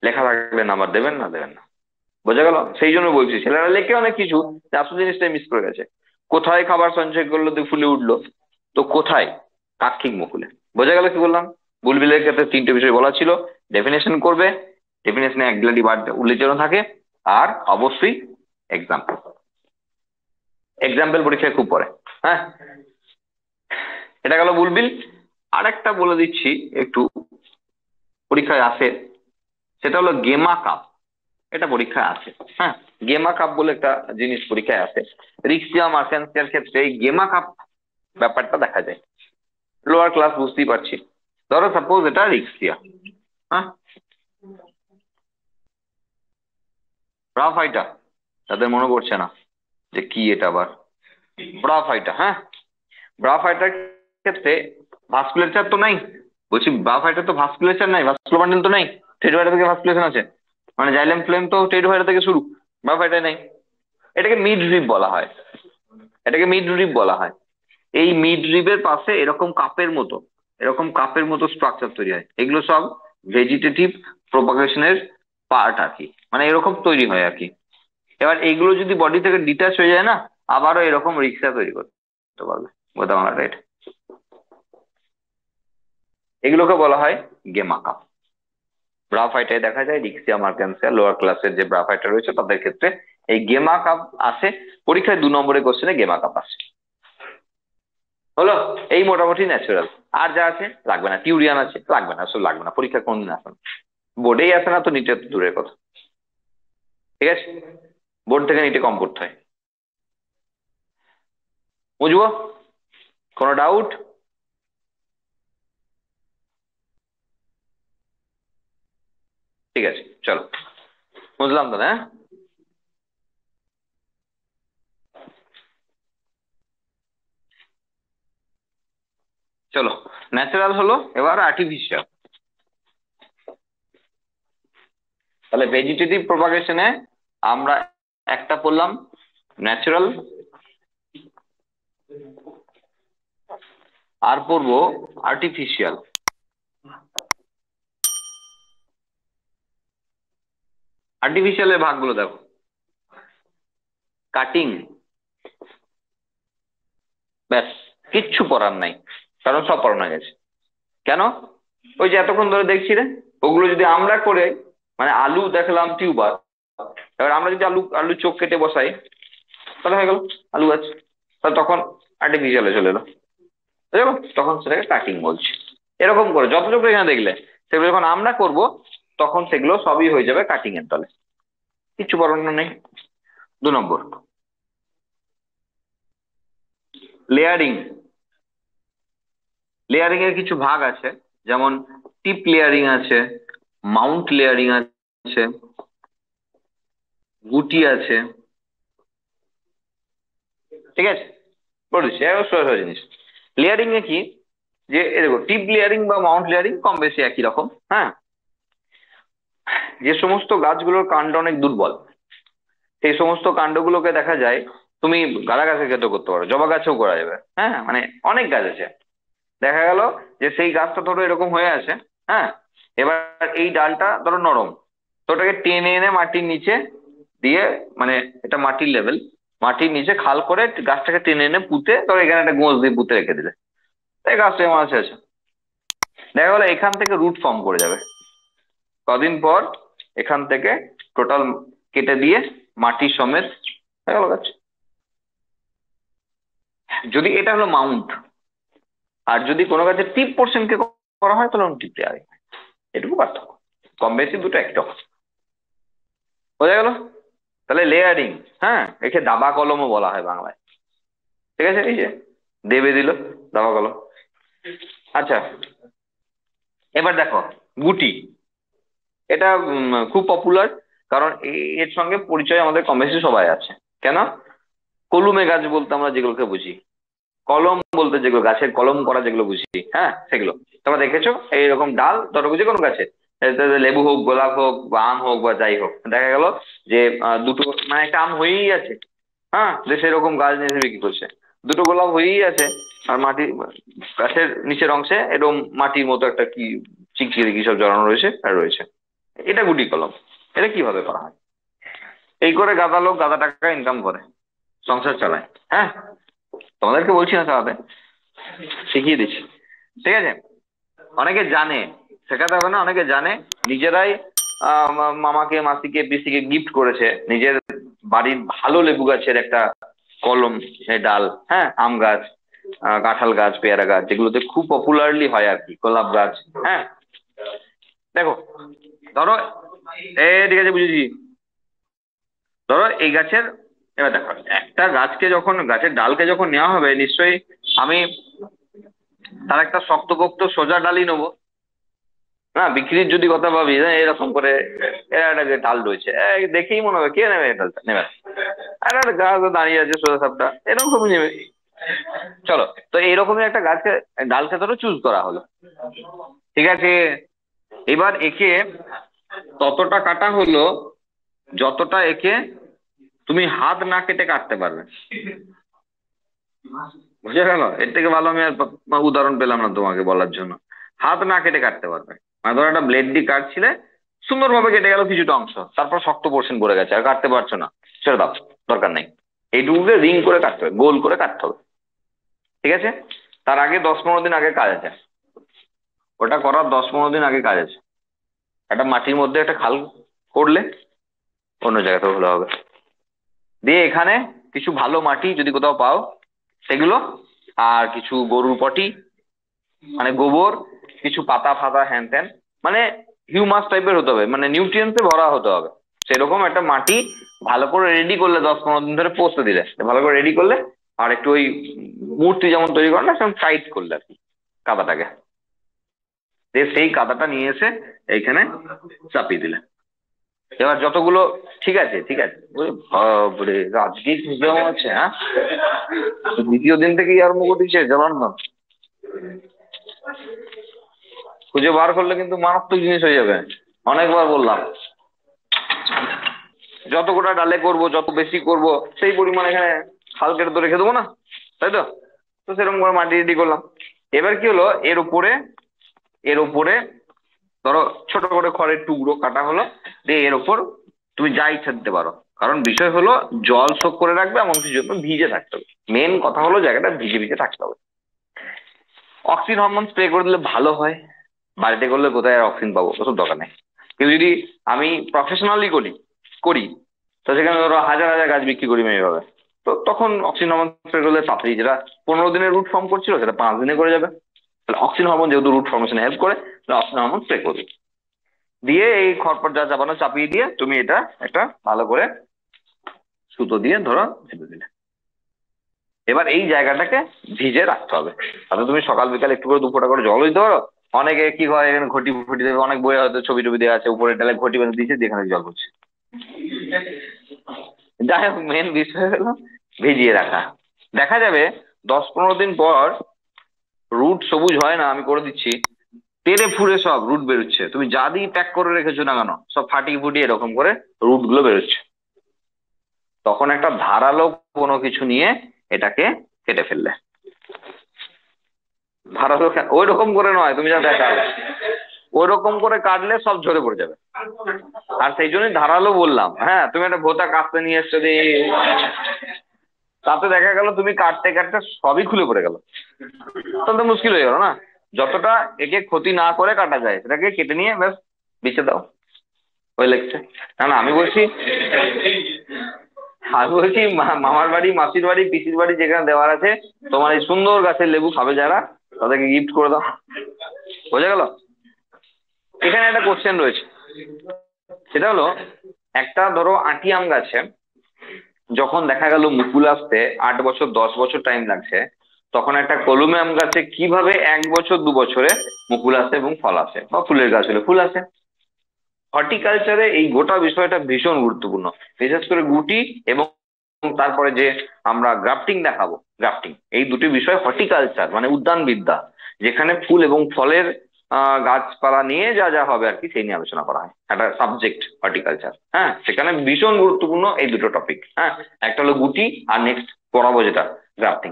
লেখা থাকলে নাম্বার দেবেন না দেবেন না। বোঝা গেল? সেই জন্য বলছি ছেলেরা লেখে অনেক কিছু, আসল জিনিসটাই মিস করে গেছে। কোথায় খাবার সঞ্চয় করলো দিয়ে ফুলে উঠলো, তো কোথায়? কাক্ষিক মুকুলে। বোঝা গেল কি বললাম? বুলবিলের ক্ষেত্রে 3টে বিষয় বলা ছিল, ডেফিনেশন করবে, ডেফিনেশনে অ্যাক্সিলারি বার্ড উল্লেখ যেন থাকে, আর অবশ্যই এক্সাম্পল। এক্সাম্পল পরীক্ষায় খুব পড়ে। হ্যাঁ, এটা গেল বুলবিল। আর একটা বলে দিচ্ছি, একটু পরীক্ষায় আসে, সেটা হলো গেমা কাপ। এটা পরীক্ষায় আসে, হ্যাঁ, গেমা কাপ বলে একটা জিনিস পরীক্ষায় আসে। রিক্সিয়া মার্কেন্সিয়ার ক্ষেত্রে এই গেমা কাপ ব্যাপারটা দেখা যায়। লোয়ার ক্লাস বুঝতেই পারছি। ধরো সাপোজ এটা রিক্সিয়া, হ্যাঁ, ব্রাফাইটা, তাদের মনে পড়ছে না যে কি এটা আবার, ব্রাফাইটা, হ্যাঁ। ব্রাফাইটার ক্ষেত্রে ভাস্কুলেচার তো নাই, বলছি ব্রাফাইটার তো ভাস্কুলেচার নাই, ভাস্কুলার বান্ডেল তো নাই। টেরোভাইটা থেকে ভাস্কুলেশন আছে, মানে জাইলেম ফ্লেম তো টেরোভাইটা থেকে শুরু, ব্রাফাইটা নেই। এটাকে মিড রিব বলা হয়, এটাকে মিড রিব বলা হয়। এই মিড রিবের পাশে এরকম কাপের মতো, এরকম কাপের মতো স্ট্রাকচার তৈরি হয়। এগুলো সব ভেজিটেটিভ প্রপাগেশনের পার্ট আর কি, মানে এরকম তৈরি হয় আর কি। এবার এইগুলো যদি বডি থেকে ডিটাচ হয়ে যায় না, আবারও এরকম রিক্সা তৈরি করতে পারবে। বোঝা আমার রাইট? এগুলোকে বলা হয় গেমা কাপ। ব্রাফাইটে দেখা যায়, রিক্সিয়া মার্কেন্সিয়া লোয়ার ক্লাসের যে ব্রাফাইটা রয়েছে তাদের ক্ষেত্রে এই গেমা কাপ আসে। পরীক্ষায় 2 নম্বরের কোশ্চেনে গেমা কাপ আসে। হলো, এই মোটামুটি ন্যাচারাল। আর যা আছে লাগবে না, টিউরিয়ান আছে লাগবে না, আসলে লাগবে না, পরীক্ষা কোনদিন আসে না, বোর্ডেই আসে না তো নিটে তো দূরের কথা। ঠিক আছে, বোর্ড থেকে নিটে কম পড়তে হয়। বুঝবো? কোনো ডাউট? ঠিক আছে, চলো, বুঝলাম তো, হ্যাঁ। চলো, ন্যাচারাল হলো, এবার আর্টিফিশিয়াল। তাহলে ভেজিটেটিভ প্রপাগেশনে আমরা একটা পড়লাম ন্যাচারাল, আর পড়বো আর্টিফিশিয়াল। আর্টিফিশিয়ালের ভাগগুলো দেখো। কাটিং, ব্যাস, কিচ্ছু পড়ার নাই, কারণ সব পড়ানো গেছে। কেন? ওই যে এতক্ষণ ধরে দেখছি রে, ওগুলো যদি আমরা করে, মানে আলু দেখলাম টিউবার, এবার আমরা যদি আলু আলু চোখ কেটে বসাই, তাহলে হয়ে গেল আলু গাছ। তাহলে তখন আর্টিফিশিয়ালে চলে এলো, বুঝে গেলো? তখন সেটাকে কাটিং বলছি। এরকম করে যতটুকু এখানে দেখলে, সেগুলো যখন আমরা করব, তখন সেগুলো সবই হয়ে যাবে কাটিং এর তলে, কিচ্ছু পড়ানো নেই। 2 নম্বর, লেয়ারিং। লেয়ারিং এর কিছু ভাগ আছে, যেমন টিপ লেয়ারিং আছে, মাউন্ট লেয়ারিং আছে, গুটি আছে। ঠিক আছে, বলেছি সহজ জিনিস। লেয়ারিং এ কি, যে দেখো টিপ লেয়ারিং বা মাউন্ট লেয়ারিং কম বেশি একই রকম, হ্যাঁ। যে সমস্ত গাছগুলোর কাণ্ড অনেক দুর্বল, সেই সমস্ত কাণ্ডগুলোকে দেখা যায়, তুমি গাঁদা গাছের ক্ষেত্রে করতে পারো, জবা গাছেও করা যাবে, হ্যাঁ, মানে অনেক গাছ আছে। দেখা গেল যে সেই গাছটা ধরো এরকম হয়ে আছে, হ্যাঁ। এবার এই ডালটা ধরো নরম, তো ওটাকে টেনে এনে মাটির নিচে দিয়ে, মানে এটা মাটির লেভেল, মাটির নিচে খাল করে গাছটাকে টেনে এনে পুঁতে, ধরো এখানে একটা গোঁজ দিয়ে পুঁতে রেখে দিলে, এই গাছটা এমন আছে। দেখা গেলো এখান থেকে রুট ফর্ম করে যাবে, কদিন পর এখান থেকে টোটাল কেটে দিয়ে মাটি সমেত হয়ে গেল গাছ। যদি এটা হলো মাউন্ট, আর যদি কোনো গাছের টিপ পোর্শনকে করা হয় তাহলে টিপ লেয়ারিং, এটুকু পার্থক্য, কম বেশি দুটো একরকম। বোঝা গেল? তাহলে লেয়ারিং, হ্যাঁ, একে দাবা কলমও বলা হয় বাংলায়। ঠিক আছে, এই যে দেবে দিল দাবা কলম। আচ্ছা, এবার দেখো গুটি, এটা খুব পপুলার, কারণ এর সঙ্গে পরিচয় আমাদের কম বেশি সবাই আছে। কেন? কলুমে গাছ বলতে আমরা যেগুলোকে বুঝি, কলম বলতে যেগুলো গাছের কলম করা যেগুলো বুঝি, হ্যাঁ, সেগুলো তোমরা দেখেছো। এইরকম ডাল ধরো যে কোনো গাছে, এতে লেবু হোক, গোলাপ হোক, বা আম হোক, বা যাই হোক, দেখা গেল যে দুটো, মানে একটা আম হয়েই আছে, হ্যাঁ, যে সেরকম গাছ নিয়ে এসে বিক্রি করছে, দুটো গোলাপ হয়েই আছে, আর মাটি, গাছের নিচের অংশে এরকম মাটির মতো একটা কি চিকচিকি কি সব জড়ানো রয়েছে আর রয়েছে, এটা গুটি কলম। এটা কিভাবে করা হয়? এই করে গাদা লোক গাদা টাকা ইনকাম করে, সংসার চালায়, হ্যাঁ। তোমাদেরকে বলছি না চালাতে, শিখিয়ে দিচ্ছি। ঠিক আছে, অনেকে জানে, শেখাতে হবে না, অনেকে জানে, নিজেরাই মামাকে মাসিকে পিসিকে গিফট করেছে নিজের বাড়ির ভালো লেবু গাছের একটা কলম, ডাল, হ্যাঁ, আম গাছ, কাঁঠাল গাছ, পেয়ারা গাছ, যেগুলোতে খুব পপুলারলি হয় আর কি, গোলাপ গাছ, হ্যাঁ। দেখো, ধরো, ঠিক আছে, বুঝেছি। ধরো এই গাছের, এবার দেখো একটা গাছকে যখন, গাছের ডালকে যখন নেওয়া হবে, নিশ্চয়ই আমি তার একটা শক্তপোক্ত সোজা ডালই নেবো না। বিক্রির যদি কথা ভাবি, এরকম করে এর একটা যে ডাল রয়েছে, দেখেই মনে হবে কে নেবে এই ডালটা, নেবে না। আর একটা গাছ দাঁড়িয়ে আছে সোজা সাপটা, এরকম ভাবে নেবে। চলো, তো এইরকমই একটা গাছকে, ডালকে ধরো চুজ করা হলো, ঠিক আছে। এবার একে ততটা কাটা হলো যতটা একে তুমি হাত না কেটে কাটতে পারবে। বুঝে গেল? এর থেকে ভালো আমি আর উদাহরণ পেলাম না তোমাকে বলার জন্য। হাত না কেটে কাটতে পারবে, মানে ধরো একটা ব্লেড দিয়ে কাটছিলে, সুন্দরভাবে কেটে গেল কিছুটা অংশ, তারপর শক্ত পোর্শন পড়ে গেছে, আর কাটতে পারছো না, ছেড়ে দাও, দরকার নেই। এইটুকুকে রিং করে কাটতে হবে, গোল করে কাটতে হবে। ঠিক আছে, তার আগে 10-15 দিন আগে কাজ আছে, ওটা করার 10-15 দিন আগে কাজ আছে। একটা মাটির মধ্যে একটা খাল করলে, অন্য জায়গাতে ভালো হবে। দিয়ে এখানে কিছু ভালো মাটি যদি কোথাও পাও সেগুলো, আর কিছু গরুর পটি মানে গোবর, কিছু পাতা ফাতা হ্যান ত্যান, মানে হিউমাস টাইপের হতে হবে, মানে নিউট্রিয়েন্টসে ভরা হতে হবে। সেরকম একটা মাটি ভালো করে রেডি করলে, 10-15 দিন ধরে পচতে দিলে, ভালো করে রেডি করলে, আর একটু ওই মূর্তি যেমন তৈরি করে না সেরকম টাইট করলে আর কি কাদাটাকে, দিয়ে সেই কাদাটা নিয়ে এসে এইখানে চাপিয়ে দিলে। এবার যতগুলো, ঠিক আছে ঠিক আছে, ওরে বাপরে, আজকেই খুঁজে মনে হচ্ছে, হ্যাঁ দ্বিতীয় দিন থেকেই আরম্ভ করে দিচ্ছে জ্বালান না। খুঁজে বার করলে কিন্তু মারাত্মক জিনিস হয়ে যাবে। অনেকবার বললাম, যত গোটা ডালে করব, যত বেশি করব, সেই পরিমাণ এখানে খাল কেটে তো রেখে দেবো না, তাই তো? তো সেরকম করে মাটি রেডি করলাম। এবার কি হলো, এর উপরে ধরো ছোট করে খড়ের টুকরো কাটা হলো, দিয়ে এর উপর তুমি যা ইচ্ছা দিতে পারো। কারণ বিষয় হলো জল শোক করে রাখবে এমন কিছু জন্য ভিজে থাকতে হবে। মেন কথা হলো জায়গাটা ভিজে ভিজে থাকতে হবে। অক্সিজেন হরমোন স্প্রে করে দিলে ভালো হয়। বাড়িতে করলে কোথায় আর অক্সিজেন পাবো, ওসব দরকার নেই। কিন্তু যদি আমি প্রফেশনালি করি করি তো সেখানে ধরো হাজার হাজার গাছ বিক্রি করি আমি এইভাবে, তো তখন অক্সিজেন হরমোন স্প্রে করলে তাড়াতাড়ি, যেটা 15 দিনের রুট ফর্ম করছিল সেটা 5 দিনে করে যাবে। তাহলে অক্সিজেন হরমোন যেহেতু রুট ফর্মেশনে হেল্প করে, তাহলে অক্সিজেন হরমোন স্প্রে করবে। দিয়ে এই খড়পট যা চাপানো চাপিয়ে দিয়ে তুমি এটা একটা ভালো করে সুতো দিয়ে ধরো বেঁধে দিলে। এবার এই জায়গাটাকে ভিজে রাখতে হবে। তাহলে তুমি সকাল বিকাল একটু করে 2 ফোঁটা করে জল দিতে পারো। অনেকে কি হয়, এখানে ঘটি ফটি দেবে, অনেক বইয়ে হয়তো ছবি টবি দেওয়া আছে, উপরে ডালে ঘটি বেঁধে দিয়েছে, যেখানে জল পড়ছে। যাই হোক, মেন বিষয় হলো ভিজিয়ে রাখা। দেখা যাবে 10-15 দিন পর রুট সবুজ হয় না, আমি করে দিচ্ছি, তেড়ে ফুড়ে সব রুট বেরোচ্ছে। তুমি যা দিয়ে প্যাক করে রেখেছো না কেন, সব ফাটিয়ে ফুটিয়ে এরকম করে রুট গুলো বেরোচ্ছে। তখন একটা ধারালো কোনো কিছু নিয়ে এটাকে কেটে ফেললে। ধারালো ওই রকম করে নয়, তুমি যা দেখালে ওই রকম করে কাটলে সব ঝরে পড়ে যাবে। আর সেই জন্যই ধারালো বললাম। হ্যাঁ, তুমি একটা ভোঁতা কাটতে নিয়ে এসছো দিয়ে, তাতে দেখা গেল তুমি কাটতে কাটতে সবই খুলে পড়ে গেল, তাহলে তো মুশকিল হয়ে গেল না। যতটা একে ক্ষতি না করে কাটা যায় সেটাকে কেটে নিয়ে ব্যাস বিছে দাও, ওই লেগছে। না না, আমি বলছি মামার বাড়ি, মাসির বাড়ি, পিসির বাড়ি যেখানে দেওয়ার আছে, তোমার এই সুন্দর গাছের লেবু খাবে যারা, তাদেরকে গিফট করে দাও। বোঝা গেল? এখানে একটা কোশ্চেন রয়েছে, সেটা হলো, একটা ধরো আঁটি আম গাছে যখন দেখা গেল মুকুল আসতে 8 বছর 10 বছর টাইম লাগছে, তখন একটা কলমে আম গাছে কিভাবে 1 বছর 2 বছরে মুকুল আসে এবং ফল আসে, বা ফুলের গাছ হলে ফুল আসে? হর্টিকালচারে এই গোটা বিষয়টা ভীষণ গুরুত্বপূর্ণ। বিশেষ করে গুটি এবং তারপরে যে আমরা গ্রাফটিং দেখাবো, গ্রাফটিং, এই দুটি বিষয় হর্টিকালচার মানে উদ্যানবিদ্যা, যেখানে ফুল এবং ফলের গাছপালা নিয়ে যা যা হবে আর কি, সেই নিয়ে আলোচনা করা হয়, একটা সাবজেক্ট হর্টিকালচার। হ্যাঁ, সেখানে ভীষণ গুরুত্বপূর্ণ এই দুটো টপিক। হ্যাঁ, একটা হলো গুটি, আর নেক্সট পড়াবো যেটা গ্রাফটিং।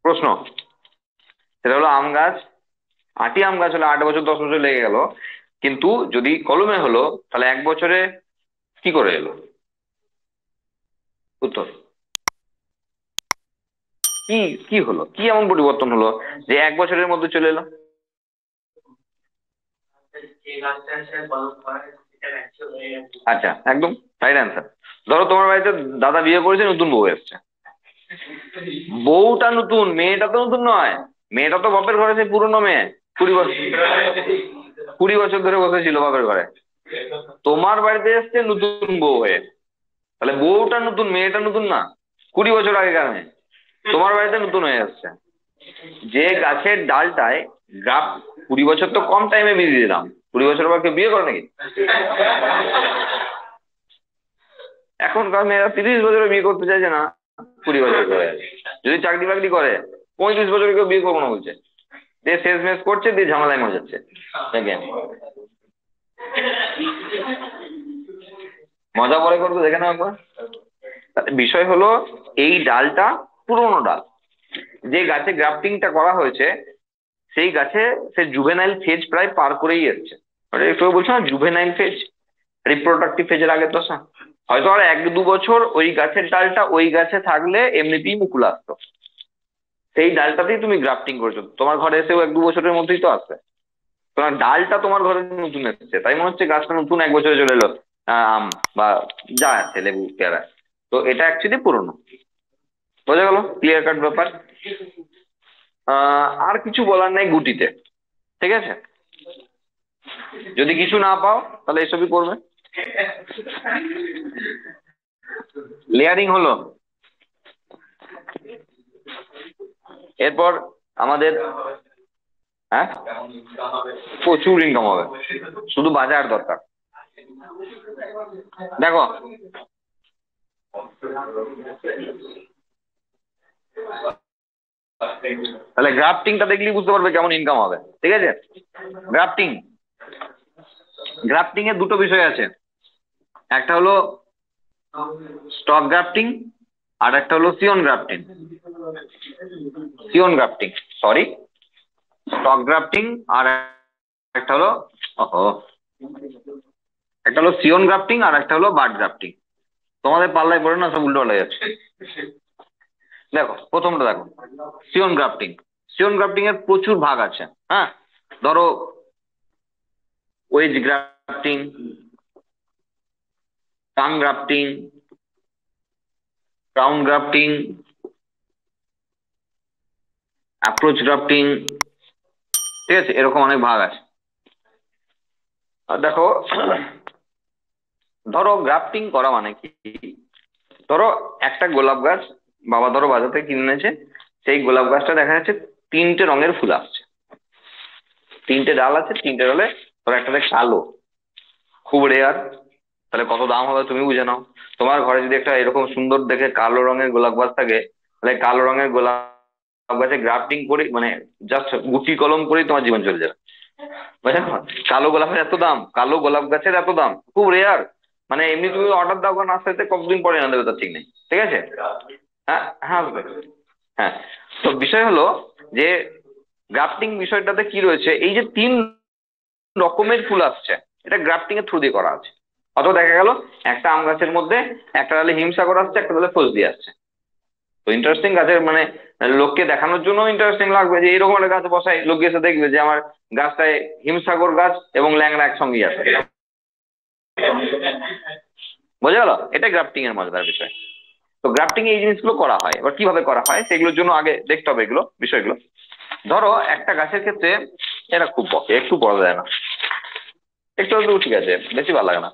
প্রশ্ন, সেটা হলো আম গাছ, আটি আম গাছ হলে 8 বছর 10 বছর লেগে গেল, কিন্তু যদি কলমে হলো তাহলে 1 বছরে কি করে এলো? উত্তর কি? কি হলো, কি এমন পরিবর্তন হলো যে 1 বছরের মধ্যে চলে এলো? আচ্ছা, একদম রাইট অ্যান্সার। ধরো তোমার বাড়িতে দাদা বিয়ে করেছে, নতুন বউ এসছে। বউটা নতুন, মেয়েটা তো নতুন নয়। মেয়েটা তো বাপের ঘরে, সেই পুরনো মেয়ে, 20 বছর, 20 বছর ধরে বসেছিল বাপের ঘরে। তোমার বাড়িতে এসছে নতুন বউ হয়ে, তাহলে বউটা নতুন, মেয়েটা নতুন না। 20 বছর আগেকার মেয়ে তোমার বাড়িতে নতুন হয়ে আসছে। যে গাছের ডালটায় গাছ, 20 বছর তো কম টাইমে বিয়ে দিয়ে দিলাম, 20 বছর পর কেউ বিয়ে করে নাকি? এখনকার মেয়েরা 30 বছরে বিয়ে করতে চাইছে না, 20 বছর করে। যদি চাকরি বাকরি করে 35 বছরে কেউ বিয়ে করবো না বলছে, দিয়ে শেষ মেশ করছে, দিয়ে ঝামেলায় মজাচ্ছে। দেখেন, মজা পরে করবো, দেখে নাও একবার। তাহলে বিষয় হলো, এই ডালটা পুরোনো ডাল, যে গাছে গ্রাফটিংটা করা হয়েছে সেই গাছে সে জুভেনাইল ফেজ প্রায় পার করেই এসছে। মানে একটু বলছো না, জুভেনাইল ফেজ, রিপ্রোডাক্টিভ ফেজের আগের দশা। হয়তো আর 1-2 বছর ওই গাছের ডালটা ওই গাছে থাকলে এমনিতেই মুকুল আসতো, সেই ডালটাতেই তুমি গ্রাফটিং করেছো, তোমার ঘরে এসেও 1-2 বছরের মধ্যেই তো আসবে। তোমার ডালটা তোমার ঘরে নতুন এসেছে তাই মনে হচ্ছে গাছটা নতুন, 1 বছরে চলে এলো আম বা যা আছে লেবু পেয়ারা, তো এটা অ্যাকচুয়ালি পুরনো। বোঝা গেল, ক্লিয়ার কাট ব্যাপার। আর কিছু বলার নেই গুটিতে, ঠিক আছে? যদি কিছু না পাও তাহলে এসবই করবে। লেয়ারিং হলো। এরপর আমাদের, হ্যাঁ, প্রচুর ইনকাম হবে, শুধু বাজার দরকার। দেখো, তাহলে গ্রাফটিংটা দেখলেই বুঝতে পারবে কেমন ইনকাম হবে, ঠিক আছে? গ্রাফটিং, গ্রাফটিং এর দুটো বিষয় আছে, একটা হলো স্টক গ্রাফটিং আর একটা হলো scion grafting. Scion grafting, sorry, stock grafting আর একটা হলো, ওহো, একটা হলো সিয়ন গ্রাফটিং আর একটা হলো বার্ড গ্রাফটিং। তোমাদের পাল্লায় পড়ে না, সব উল্টো পাল্টা যাচ্ছে। দেখো প্রথমটা দেখো, সিয়ন গ্রাফটিং। সিয়ন গ্রাফটিং এর প্রচুর ভাগ আছে, হ্যাঁ। ধরো wedge grafting, tongue grafting, crown grafting, approach grafting, ঠিক আছে? এরকম অনেক ভাগ আছে। আর দেখো, ধরো গ্রাফটিং করা মানে কি, ধরো একটা গোলাপ গাছ বাবা ধরো বাজার থেকে কিনে এনেছে, সেই গোলাপ গাছটা দেখা যাচ্ছে 3টে রঙের ফুল আসছে, 3টে ডাল আছে, 3টে ডালে ধরো একটাতে কালো, খুব রেয়ার, তাহলে কত দাম হবে তুমি বুঝে নাও। তোমার ঘরে যদি একটা এরকম সুন্দর দেখে কালো রঙের গোলাপ গাছ থাকে, তাহলে কালো রঙের গোলাপ গাছে গ্রাফটিং করে মানে জাস্ট গুটি কলম করেই তোমার জীবন চলে যাবে, বুঝলে? কালো গোলাপের এত দাম, কালো গোলাপ গাছের এত দাম, খুব রেয়ার। মানে এমনি তুমি অর্ডার দাও না, আসতে কতদিন পরে এনে দেবে তার ঠিক নেই, ঠিক আছে? হ্যাঁ হ্যাঁ আসবে। হ্যাঁ, তো বিষয় হলো যে গ্রাফটিং বিষয়টাতে কি রয়েছে, এই যে 3 রকমের ফুল আসছে, এটা গ্রাফটিং এর থ্রু দিয়ে করা আছে। অথবা দেখা গেল একটা আম গাছের মধ্যে একটা ডালে হিমসাগর আসছে, একটা ডালে ফজলি আসছে। তো ইন্টারেস্টিং, গাছের মানে লোককে দেখানোর জন্য ইন্টারেস্টিং লাগবে যে এরকম একটা গাছ বসাই, লোক এসে দেখবে যে আমার গাছটায় হিমসাগর গাছ এবং ল্যাংড়া একসঙ্গেই আছে। বোঝা গেল, এটা গ্রাফটিং এর মজাদার বিষয়। তো গ্রাফটিং এই জিনিসগুলো করা হয়, এবার কিভাবে করা হয় সেগুলোর জন্য আগে দেখতে হবে এগুলো বিষয়গুলো। ধরো একটা গাছের ক্ষেত্রে, এটা খুব বকে, একটু পড়া যায় না, একটু একটু ঠিক আছে, বেশি ভালো লাগে না।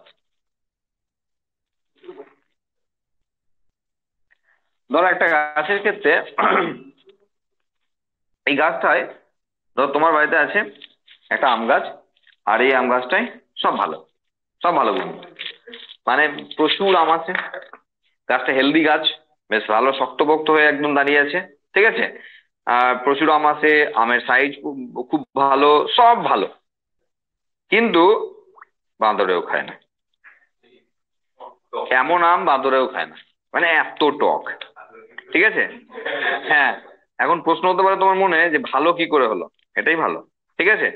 ধরো একটা গাছের ক্ষেত্রে, এই গাছটায়, ধরো তোমার বাড়িতে আছে একটা আম গাছ, আর এই আম গাছটায় সব ভালো, সব ভালো গুণ, মানে প্রচুর আম আছে, গাছটা হেলদি গাছ, বেশ ভালো শক্তপোক্ত হয়ে একদম দাঁড়িয়ে আছে, ঠিক আছে? আর প্রচুর আম আছে, আমের সাইজ খুব খুব ভালো, সব ভালো, কিন্তু বাঁদরেও খায় না। এমন আম বাঁদরেও খায় না, মানে এত টক, ঠিক আছে? হ্যাঁ, এখন প্রশ্ন হতে পারে তোমার মনে যে ভালো কি করে হলো, এটাই ভালো, ঠিক আছে?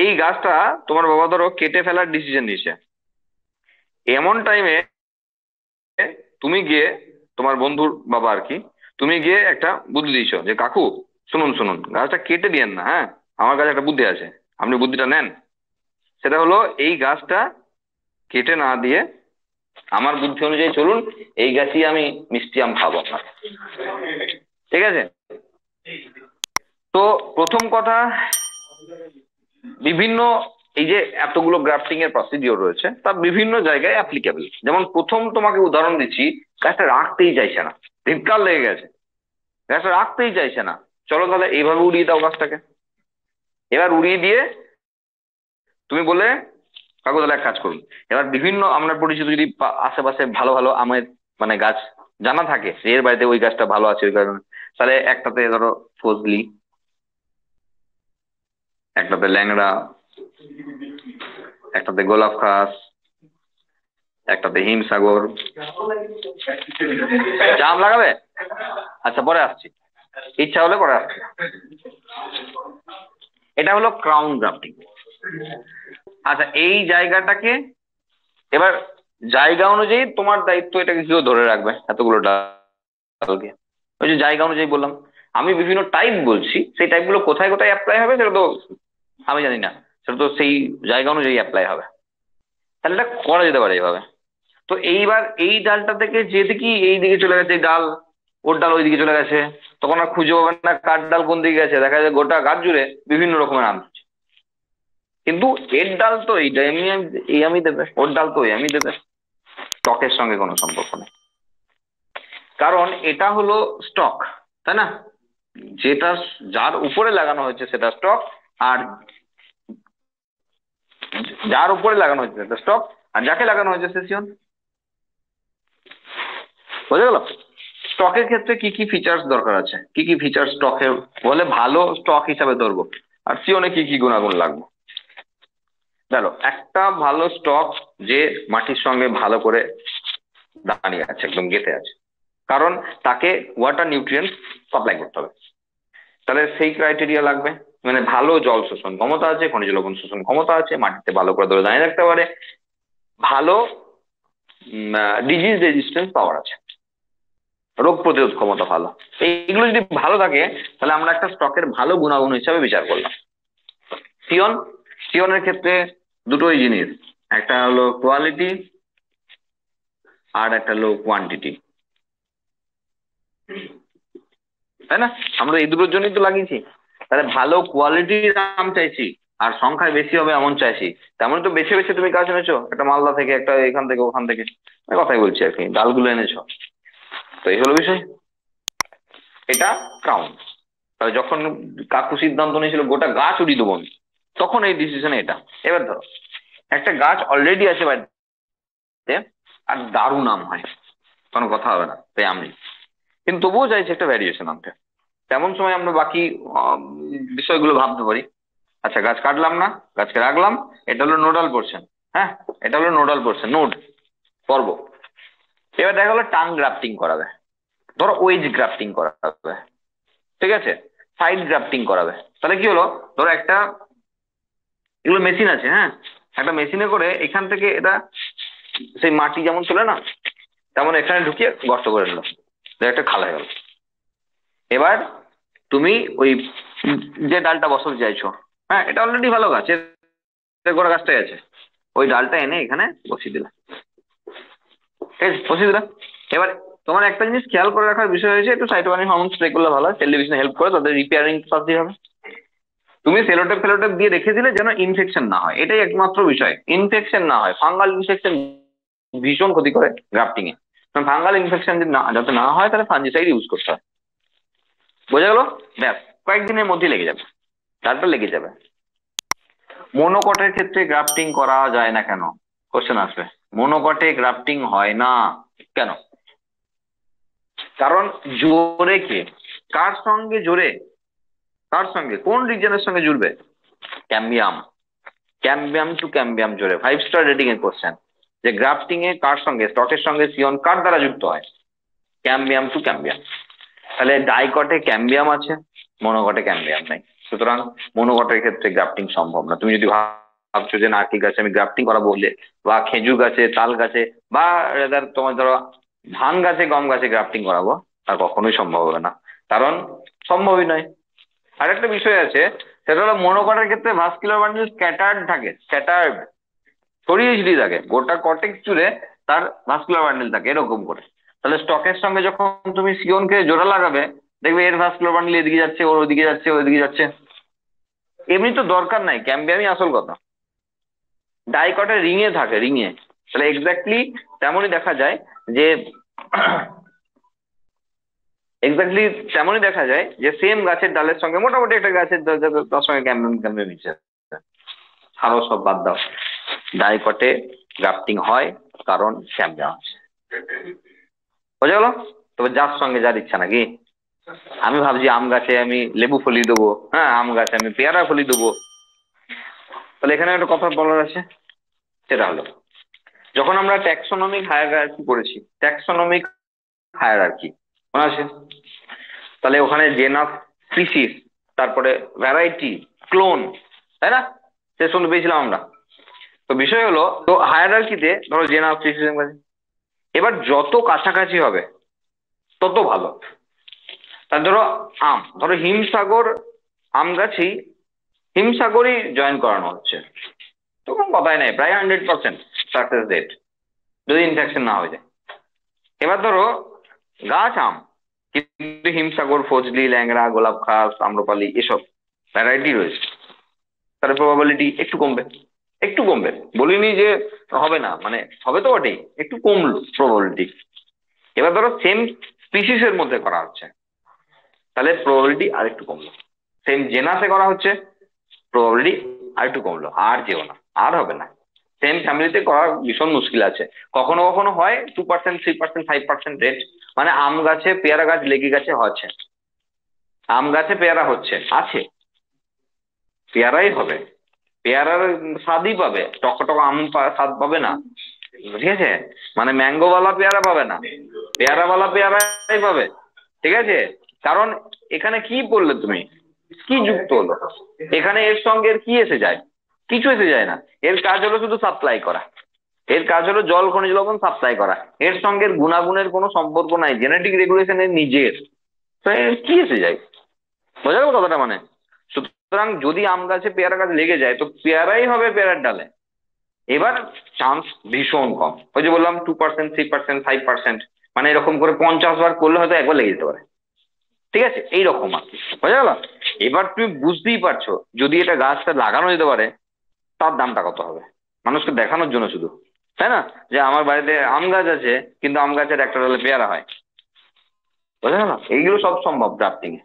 এই গাছটা তোমার বাবা ধরো কেটে ফেলার ডিসিশন নিয়েছে, এমন টাইমে তুমি গিয়ে, তোমার বন্ধুর বাবা আর কি, তুমি গিয়ে একটা বুদ্ধি দিয়েছো যে কাকু শুনুন শুনুন, গাছটা কেটে দিয়েন না, হ্যাঁ, আমার কাছে একটা বুদ্ধি আছে, আপনি বুদ্ধিটা নেন। সেটা হলো, এই গাছটা কেটে না দিয়ে আমার বুদ্ধি অনুযায়ী চলুন, এই গাছই আমি মিষ্টি আম খাবো আপনার, ঠিক আছে? তো প্রথম কথা, বিভিন্ন, এই যে এতগুলো গ্রাফটিং এর প্রসিডিওর রয়েছে তা বিভিন্ন জায়গায় অ্যাপ্লিকেবল। যেমন প্রথম তোমাকে উদাহরণ দিচ্ছি, গাছটা রাখতেই চাইছে না, ধিক্কার লেগে গেছে, গাছটা রাখতেই চাইছে না, চলো তাহলে এইভাবে উড়িয়ে দাও গাছটাকে। এবার উড়িয়ে দিয়ে তুমি বলে, কাকু তাহলে এক কাজ করুন, এবার বিভিন্ন আমরা পরিচিত যদি আশেপাশে ভালো ভালো আমের মানে গাছ জানা থাকে যে এর বাড়িতে ওই গাছটা ভালো আছে ওই কারণে, তাহলে একটাতে ধরো ফজলি, একটাতে ল্যাংড়া, একটাতে গোলাপ খাস, একটাতে হিমসাগর। জাম লাগাবে? আচ্ছা পরে আসছি, ইচ্ছা হলে পরে আসছি। এটা হলো ক্রাউন গ্রাফটিং। আচ্ছা এই জায়গাটাকে, এবার জায়গা অনুযায়ী তোমার দায়িত্ব এটাকে কেউ ধরে রাখবে এতগুলো ডালকে, ওই যে জায়গা অনুযায়ী বললাম। আমি বিভিন্ন টাইপ বলছি, সেই টাইপ গুলো কোথায় কোথায় অ্যাপ্লাই হবে সেটা তো আমি জানি না, সেটা তো সেই জায়গা অনুযায়ী অ্যাপ্লাই হবে। তাহলে এটা করা যেতে পারে এইভাবে। তো এইবার এই ডালটা থেকে যে দেখি এই দিকে চলে গেছে এই ডাল, ওর ডাল ওই দিকে চলে গেছে, তখন আর খুঁজে পাবেন না কার ডাল কোন দিকে গেছে, দেখা যায় গোটা গাছ জুড়ে বিভিন্ন রকমের আম হচ্ছে। কিন্তু এর ডাল তো এইটা এমনি এই আমি দেবে, ওর ডাল তো এই আমি দেবে, স্টকের সঙ্গে কোনো সম্পর্ক নেই। কারণ এটা হলো স্টক, তাই না? যেটা যার উপরে লাগানো হয়েছে সেটা স্টক, আর যার উপরে লাগানো হয়েছে সেটা স্টক, আর যাকে লাগানো হয়েছে সে সিয়ন। বোঝা গেল? স্টকের ক্ষেত্রে কি কি ফিচার্স দরকার আছে, কি কি ফিচার স্টকে বলে ভালো স্টক হিসাবে ধরবো, আর সিওনে কি কি গুণাগুণ লাগবে। দেখো, একটা ভালো স্টক যে মাটির সঙ্গে ভালো করে দাঁড়িয়ে আছে, একদম গেঁথে আছে, কারণ তাকে ওয়াটার নিউট্রিয়েন্টস সাপ্লাই করতে হবে। তাহলে সেই ক্রাইটেরিয়া লাগবে, মানে ভালো জল শোষণ ক্ষমতা আছে, খনিজ লবণ শোষণ ক্ষমতা আছে, মাটিতে ভালো করে ধরে দাঁড়িয়ে রাখতে পারে, ভালো ডিজিজ রেজিস্ট্যান্স পাওয়ার আছে, রোগ প্রতিরোধ ক্ষমতা ভালো। এইগুলো যদি ভালো থাকে তাহলে আমরা একটা স্টকের ভালো গুণাগুণ হিসাবে বিচার করলাম। সিয়ন, সিয়নের ক্ষেত্রে দুটোই জিনিস, একটা হলো কোয়ালিটি আর একটা হলো কোয়ান্টিটি, তাই না? আমরা এই দুটোর জন্যই তো লাগিয়েছি। তাহলে ভালো কোয়ালিটির আম চাইছি আর সংখ্যায় বেশি হবে এমন চাইছি, তেমন তো বেছে বেছে তুমি গাছ এনেছো, একটা মালদা থেকে, একটা এখান থেকে ওখান থেকে, আমি কথাই বলছি আর কি, ডালগুলো এনেছো। তো এই হলো বিষয়, এটা ক্রাউন। তাহলে যখন কাকু সিদ্ধান্ত নিয়েছিল গোটা গাছ উড়িয়ে দেবো আমি, তখন এই ডিসিশন এটা। এবার ধরো একটা গাছ অলরেডি আছে বাড়িতে, আর দারুণ আম হয়, কোনো কথা হবে না, তাই আমি কিন্তু তবুও চাইছি একটা ভ্যারিয়েশন আনতে। তেমন সময় আমরা বাকি বিষয়গুলো ভাবতে পারি। আচ্ছা, গাছ কাটলাম না, গাছকে রাখলাম, এটা হলো নোডাল পোর্শন। হ্যাঁ, এটা হলো নোডাল পোর্শন, নোড পর্ব। এবার দেখা গেলো টাং গ্রাফটিং করাবে, ধরো ওয়েজ গ্রাফটিং করাবে, ঠিক আছে, সাইড গ্রাফটিং করাবে। তাহলে কি হলো, ধরো একটা, এগুলো মেশিন আছে, হ্যাঁ, একটা মেশিনে করে এখান থেকে এটা সেই মাটি যেমন ছিল না, তেমন এখানে ঢুকিয়ে গর্ত করে নিল, একটা খাল হয়ে গেল। এবার তুমি ওই যে ডালটা বসাতে চাইছো, হ্যাঁ, এটা অলরেডি ভালো গাছ, এর গোড়া গাছটাই আছে, ওই ডালটা এনে এখানে বসিয়ে দিলাম, ঠিক আছে, বসিয়ে দিলাম। এবার তোমার একটা জিনিস খেয়াল করে রাখার বিষয় হয়েছে, একটু সাইটোকাইনিন হরমোন স্প্রে করলে ভালো হয়, টেলিভিশনে হেল্প করে, তাদের রিপেয়ারিং ফার্স্ট হবে। তুমি সেলোটেপ ফেলোটেপ দিয়ে রেখে দিলে যেন ইনফেকশন না হয়, এটাই একমাত্র বিষয়, ইনফেকশন না হয়। ফাঙ্গাল ইনফেকশন ভীষণ ক্ষতি করে গ্রাফটিং এ, ফাঙ্গাল ইনফেকশন যদি না, যাতে না হয় তাহলে ফাঞ্জিসাইড ইউজ করতে হয়। বোঝা গেল? ব্যাস, কয়েকদিনের মধ্যে লেগে যাবে, তারপর লেগে যাবে। মনোকটের ক্ষেত্রে গ্রাফটিং করা যায় না কেন, কোশ্চেন আসবে। মনোকটে গ্রাফটিং হয় না কেন? কারণ জোরে কে, কার সঙ্গে জোরে, কার সঙ্গে, কোন রিজনের সঙ্গে জুড়বে? ক্যাম্বিয়াম, ক্যাম্বিয়াম টু ক্যাম্বিয়াম জোরে, 5 স্টার রেটিং এর কোশ্চেন, যে গ্রাফটিং এ কার সঙ্গে, স্টকের সঙ্গে সিয়ন কার দ্বারা যুক্ত হয়? Cambium to cambium. তাহলে ডাইকটে ক্যাম্বিয়াম আছে, মনোকটে ক্যাম্বিয়াম নেই, সুতরাং মনোকটের ক্ষেত্রে গ্রাফটিং সম্ভব না। তুমি যদি ভাবছো যে নারকেল গাছে আমি গ্রাফটিং করাবো বললে, বা খেজুর গাছে, তাল গাছে, বা rather তোমার ধরো ধান গাছে, গম গাছে গ্রাফটিং করাবো, তা কখনোই সম্ভব হবে না, কারণ সম্ভবই নয়। আরেকটা বিষয় আছে, সেটা হলো মনোকটের ক্ষেত্রে ভাস্কুলার বান্ডেল স্ক্যাটার্ড থাকে, স্ক্যাটার্ড, ছড়িয়ে ছিটিয়ে থাকে, গোটা কর্টেক্স জুড়ে তার ভাস্কুলার বান্ডেল থাকে এরকম করে। তাহলে স্টকের সঙ্গে যখন তুমি সিয়নকে জোড়া লাগাবে, দেখবে এর ভাস্কুলার বান্ডেল এদিকে যাচ্ছে, ওর ওদিকে যাচ্ছে, ওইদিকে যাচ্ছে। এমনি তো দরকার নাই, ক্যাম্বিয়ামই আসল কথা। ডাইকটে রিং এ থাকে, রিং এ, তাহলে এক্স্যাক্টলি তেমনই দেখা যায় যে এক্স্যাক্টলি তেমনই দেখা যায় যে সেম গাছের ডালের সঙ্গে মোটামুটি একটা গাছের তার সঙ্গে ক্যাম্বিয়াম ক্যাম্বিয়াম মিশছে। আরো সব বাদ দাও, ডাইকটে গ্রাফটিং হয় কারণ ক্যাম্বিয়াম আছে। বোঝা গেল? তবে যার সঙ্গে যার ইচ্ছা নাকি। আমি ভাবছি আম গাছে আমি লেবু ফলি দেবো, হ্যাঁ, আম গাছে আমি পেয়ারা ফলি দেবো। তাহলে এখানে একটা কথা বলার আছে, সেটা হলো যখন আমরা ট্যাক্সোনমিক হায়ারার্কি করেছি, ট্যাক্সোনমিক হায়ারার্কি মনে আছে? তাহলে ওখানে জেনাস, স্পিসিস, তারপরে ভ্যারাইটি, ক্লোন, তাই না? সে শুনতে পেয়েছিলাম আমরা। তো বিষয় হলো, তো হায়ারার্কিতে ধরো জেনাস, স্পিসিস, এবার যত কাছাকাছি হবে তত ভালো। তার ধরো আম, ধরো হিমসাগর আম গাছই হিমসাগরই জয়েন করানো হচ্ছে, তো কোনো কথাই নাই, প্রায় 100% সাকসেস রেট, যদি ইনফেকশন না হয়ে যায়। এবার ধরো গাছ আম, কিন্তু হিমসাগর, ফজলি, ল্যাংড়া, গোলাপ খাস, আম্রপালি এসব ভ্যারাইটি রয়েছে, তার প্রবাবিলিটি একটু কমবে। একটু কমবে, বলিনি যে হবে না, মানে হবে তো বটেই, একটু কমলো প্রবাবিলিটি। এবার ধরো সেম স্পিসিস এর মধ্যে করা হচ্ছে, তাহলে প্রবাবিলিটি আর একটু কমলো। সেম জেনাসে করা হচ্ছে, প্রবাবিলিটি আর একটু কমলো, আর যেও না, আর হবে না। সেম ফ্যামিলিতে করা ভীষণ মুশকিল আছে, কখনো কখনো হয় 2%, 3%, 5% রেট। মানে আম গাছে পেয়ারা গাছ লেগে গেছে, হচ্ছে আম গাছে পেয়ারা হচ্ছে, আছে, পেয়ারাই হবে, পেয়ারার স্বাদই পাবে, টক টক আম স্বাদ পাবে না, ঠিক আছে? মানে ম্যাঙ্গোওয়ালা পেয়ারা পাবে না, পেয়ারাওয়ালা পেয়ারাই পাবে, ঠিক আছে? কারণ এখানে কি বললে তুমি, কি যুক্ত হলো এখানে, এর সঙ্গে এর কি এসে যায়? কিছু এসে যায় না, এর কাজ হলো শুধু সাপ্লাই করা, এর কাজ হলো জল খনিজ লবণ সাপ্লাই করা, এর সঙ্গে এর গুণাগুণের কোনো সম্পর্ক নাই, জেনেটিক রেগুলেশন এর নিজের, তো এর কি এসে যায়? বোঝা গেল কথাটা? মানে সুতরাং যদি আম গাছে পেয়ারা গাছ লেগে যায়, তো পেয়ারাই হবে পেয়ারার ডালে। এবার চান্স ভীষণ কম, ওই যে বললাম 2%, 3%, 5%, মানে এরকম করে 50 বার করলে হয়তো একবার লেগে যেতে পারে, ঠিক আছে? এইরকম আর কি, বোঝা গেল? এবার তুমি বুঝতেই পারছো, যদি এটা গাছটা লাগানো যেতে পারে, তার দামটা কত হবে, মানুষকে দেখানোর জন্য শুধু, তাই না? যে আমার বাড়িতে আম গাছ আছে, কিন্তু আম গাছের একটা ডালে পেয়ারা হয়, বোঝা গেল? এইগুলো সব সম্ভব ড্রাফটিং এ।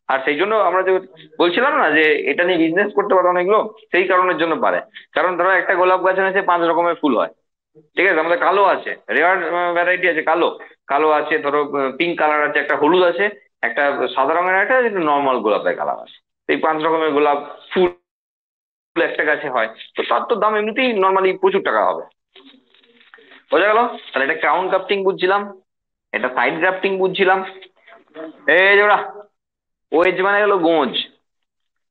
আর সেই জন্য আমরা যে বলছিলাম না যে এটা নিয়ে বিজনেস করতে পারে অনেক লোক, সেই কারণের জন্য পারে। কারণ ধরো একটা গোলাপ গাছে আছে 5 রকমের ফুল হয়, ঠিক আছে? আমাদের কালো আছে, রেয়ার ভ্যারাইটি আছে কালো, কালো আছে, ধরো পিঙ্ক কালার আছে, একটা হলুদ আছে, একটা সাদা রঙের, একটা নর্মাল গোলাপের কালার আছে। এই 5 রকমের গোলাপ ফুল একটা গাছে হয়, তো তার তো দাম এমনিতেই নর্মালি প্রচুর টাকা হবে, বোঝা গেল? তাহলে এটা ক্রাউন গ্রাফটিং বুঝছিলাম, এটা সাইড গ্রাফটিং বুঝছিলাম। এই যে ওরা ওয়েজ মানে গেলো গোঁজ,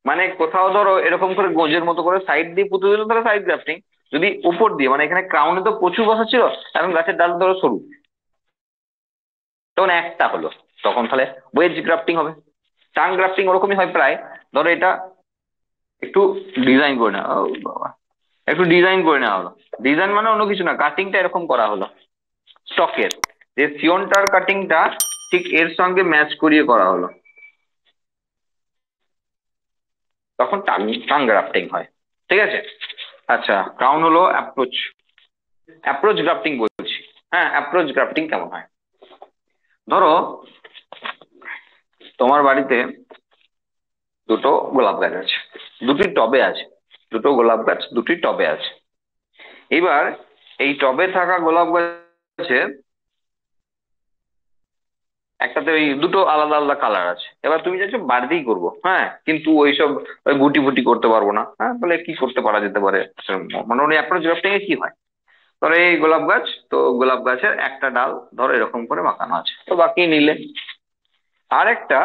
মানে কোথাও ধরো এরকম করে গোঁজের মতো করে সাইড দিয়ে পুঁতে দিল, তাহলে সাইড গ্রাফটিং। যদি উপর দিয়ে, মানে এখানে ক্রাউনে তো প্রচুর বসা ছিল, এখন গাছের ডাল ধরো সরু, তখন একটা হলো, তখন তাহলে ওয়েজ গ্রাফটিং হবে। টাং গ্রাফটিং ওরকমই হয় প্রায়। ধরো এটা একটু ডিজাইন করে নেওয়া, ও বাবা, একটু ডিজাইন করে নেওয়া হলো। ডিজাইন মানে অন্য কিছু না, কাটিংটা এরকম করা হলো স্টকের, যে সিয়নটার কাটিংটা ঠিক এর সঙ্গে ম্যাচ করিয়ে করা হলো, তখন টাং টাং গ্রাফটিং হয়, ঠিক আছে? আচ্ছা, ক্রাউন হলো অ্যাপ্রোচ, অ্যাপ্রোচ গ্রাফটিং বলছি। হ্যাঁ, অ্যাপ্রোচ গ্রাফটিং কেমন হয়? ধরো তোমার বাড়িতে দুটো গোলাপ গাছ আছে, দুটি টবে আছে, দুটো গোলাপ গাছ দুটি টবে আছে। এবার এই টবে থাকা গোলাপ গাছে একটাতে ওই দুটো আলাদা আলাদা কালার আছে। এবার তুমি চাইছো বাড়িতেই করবো, হ্যাঁ, কিন্তু ওইসব ওই গুটি ফুটি করতে পারবো না, হ্যাঁ, তাহলে কি করতে পারা যেতে পারে? মোটামুটি অ্যাপ্রোচ গ্রাফটিং এ কি হয়, ধরো এই গোলাপ গাছ, তো গোলাপ গাছের একটা ডাল ধরো এরকম করে বাঁকানো আছে, তো বাকি নিলে। আরেকটা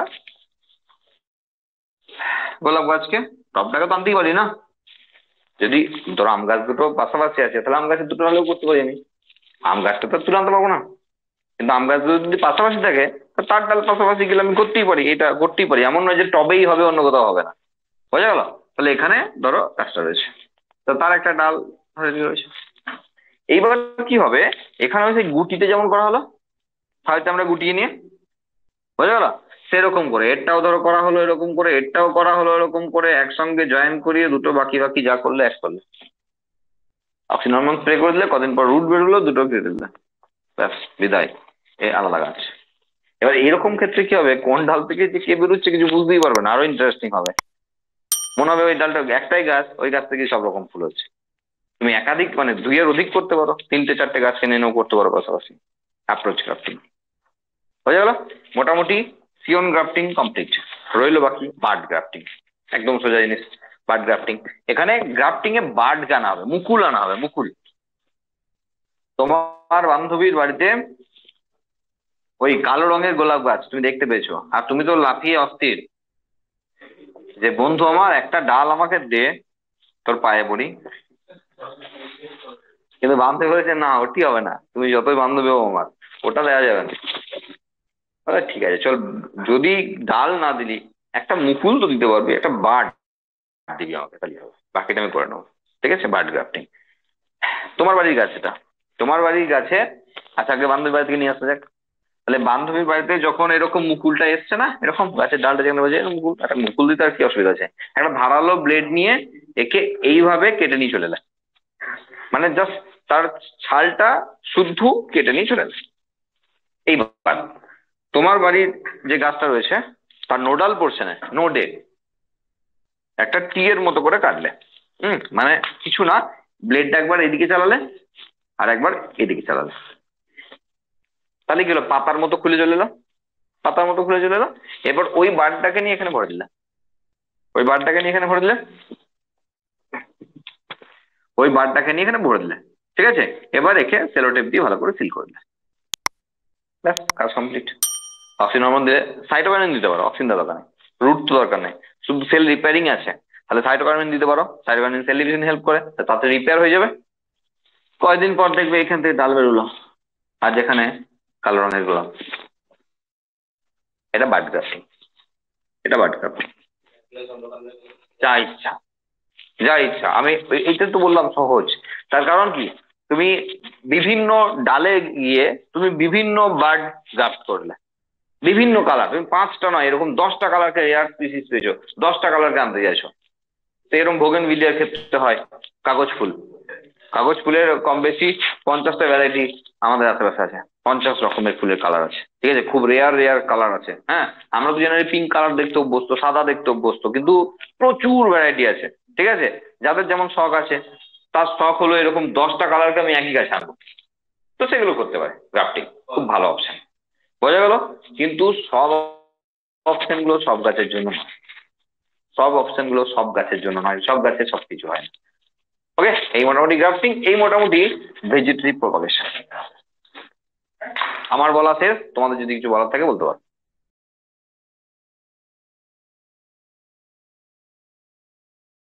গোলাপ গাছকে, টবটাকে তো আনতেই পারি না, যদি ধরো আম গাছ দুটো পাশাপাশি আছে, তাহলে আম গাছের দুটো ডালেও করতে পারি আমি, আম গাছটা তো তুলে আনতে পারবো না। কিন্তু আম গাছ দুটো যদি পাশাপাশি থাকে, তো তার ডাল পাশাপাশি গেলে আমি করতেই পারি, এটা করতেই পারি, এমন নয় যে টবেই হবে অন্য কোথাও হবে না, বোঝা গেল? তাহলে এখানে ধরো গাছটা রয়েছে, তো তার একটা ডাল রেডি রয়েছে। এইবার কি হবে, এখানে হচ্ছে গুটিতে যেমন করা হলো, হয়তো আমরা গুটিয়ে নিয়ে, বোঝা গেল? সেরকম করে এরটাও ধরো করা হলো এরকম করে, এরটাও করা হলো এরকম করে, একসঙ্গে জয়েন করিয়ে দুটো বাকি বাকি যা করলে এক করলে, অক্সিনর্মাল স্প্রে করে দিলে, কদিন পর রুট বেরোলো, দুটো কেটে দিলে, ব্যাস বিদায়, এ আলাদা গাছ। এবার এরকম ক্ষেত্রে কি হবে, কোন ডাল থেকে যে কে বেরোচ্ছে কিছু বুঝতেই পারবে না, আরো ইন্টারেস্টিং হবে, মনে হবে ওই ডালটা একটাই গাছ, ওই গাছ থেকে সব রকম ফুল হচ্ছে। তুমি একাধিক মানে দুইয়ের অধিক করতে পারো, তিনটে চারটে গাছ কিনে এনেও করতে পারো পাশাপাশি, অ্যাপ্রোচ গ্রাফটিং, হয়ে গেল। মোটামুটি সিয়ন গ্রাফটিং কমপ্লিট, রইলো বাকি বার্ড গ্রাফটিং, একদম সোজা জিনিস, বার্ড গ্রাফটিং। এখানে গ্রাফটিং এ বার্ড আনা হবে, মুকুল আনা হবে, মুকুল। তোমার বান্ধবীর বাড়িতে ওই কালো রঙের গোলাপ গাছ তুমি দেখতে পেয়েছো, আর তুমি তো লাফিয়ে অস্থির যে বন্ধু আমার একটা ডাল আমাকে দে, তোর পায়ে পড়ি। কিন্তু বান্ধবী বলেছে না, ওটি হবে না, তুমি যতই বান্ধবী হও আমার, ওটা দেওয়া যাবে না। আরে ঠিক আছে চল, যদি ডাল না দিলি একটা মুকুল তো দিতে পারবি, একটা বার্ড, দিবি আমাকে, তাহলে হবে, বাকিটা আমি করে নেবো। ঠিক আছে, বার্ড গ্রাফটিং। তোমার বাড়ির গাছ এটা, তোমার বাড়ির গাছে। আচ্ছা, আগে বান্ধবীর বাড়ি থেকে নিয়ে আসা যাক। তাহলে বান্ধবীর বাড়িতে যখন এরকম মুকুলটা এসছে না, এরকম গাছের ডালটা যেখানে বাজে মুকুল, একটা মুকুল দিতে আর কি অসুবিধা আছে? একটা ধারালো ব্লেড নিয়ে একে এইভাবে কেটে নিয়ে চলে এলে, মানে জাস্ট তার ছালটা শুদ্ধ কেটে নিয়ে চলে এলে। এইবার তোমার বাড়ির যে গাছটা রয়েছে তার নোডাল পোর্শনে, নোডে একটা টি এর মতো করে কাটলে। মানে কিছু না, ব্লেডটা একবার এদিকে চালালে আর একবার এদিকে চালালে, তাহলে কি হলো, পাতার মতো খুলে চলে এলো, পাতার মতো খুলে চলে এলো। এবার ওই বারটাকে নিয়ে এখানে ভরে দিলে, ওই বারটাকে নিয়ে এখানে ভরে দিলে, ওই বারটাকে নিয়ে এখানে ভরে দিলে। ঠিক আছে, এবার রেখে সেলো টেপ দিয়ে ভালো করে সিল করে দিলে, ব্যাস কাজ কমপ্লিট। অক্সিজেন হরমোন দিলে, সাইটোকাইনিন দিতে পারো, অক্সিজেন দেওয়ার দরকার নেই। রুট তো দরকার নেই, শুধু সেল রিপেয়ারিং আছে, তাহলে সাইটোকাইনিন দিতে পারো। সাইটোকাইনিন সেল ডিভিশন হেল্প করে, তাতে রিপেয়ার হয়ে যাবে। কয়েকদিন পর দেখবে এখান থেকে ডাল বেরোলো, আর যেখানে কালো রঙের গোলাপ। এটা বার্ড গ্রাফটিং, এটা বার্ড গ্রাফটিং। যা ইচ্ছা, যা ইচ্ছা, আমি এইটা তো বললাম সহজ। তার কারণ কি, তুমি বিভিন্ন ডালে গিয়ে তুমি বিভিন্ন বার্ড গ্রাফট করলে, বিভিন্ন কালার, তুমি 5টা নয় এরকম 10টা কালারকে এয়ার স্পিসিস পেয়েছো, 10টা কালারকে আনতে চাইছো। তো এরকম বোগেন ভিলিয়ার ক্ষেত্রে হয়, কাগজ ফুল, কাগজ ফুলের কম বেশি 50টা ভ্যারাইটি আমাদের আশেপাশে আছে, 50 রকমের ফুলের কালার আছে। ঠিক আছে, খুব রেয়ার রেয়ার কালার আছে। হ্যাঁ, আমরা তো জেনারেলি পিঙ্ক কালার দেখতে অভ্যস্ত, সাদা দেখতে অভ্যস্ত, কিন্তু প্রচুর ভ্যারাইটি আছে। ঠিক আছে, যাদের যেমন শখ আছে, তার শখ হলো এরকম 10টা কালারকে আমি একই গাছে আনবো, তো সেগুলো করতে পারে গ্রাফটিং, খুব ভালো অপশন। বোঝা গেল? কিন্তু সব অপশন গুলো সব গাছের জন্য নয়, সব অপশন গুলো সব গাছের জন্য নয়, সব গাছে সবকিছু হয় না। ওকে, এই মোটামুটি গ্রাফটিং, এই মোটামুটি ভেজিটেটিভ প্রপাগেশন। আমার বলা শেষ, তোমাদের যদি কিছু বলার থাকে বলতে পারো।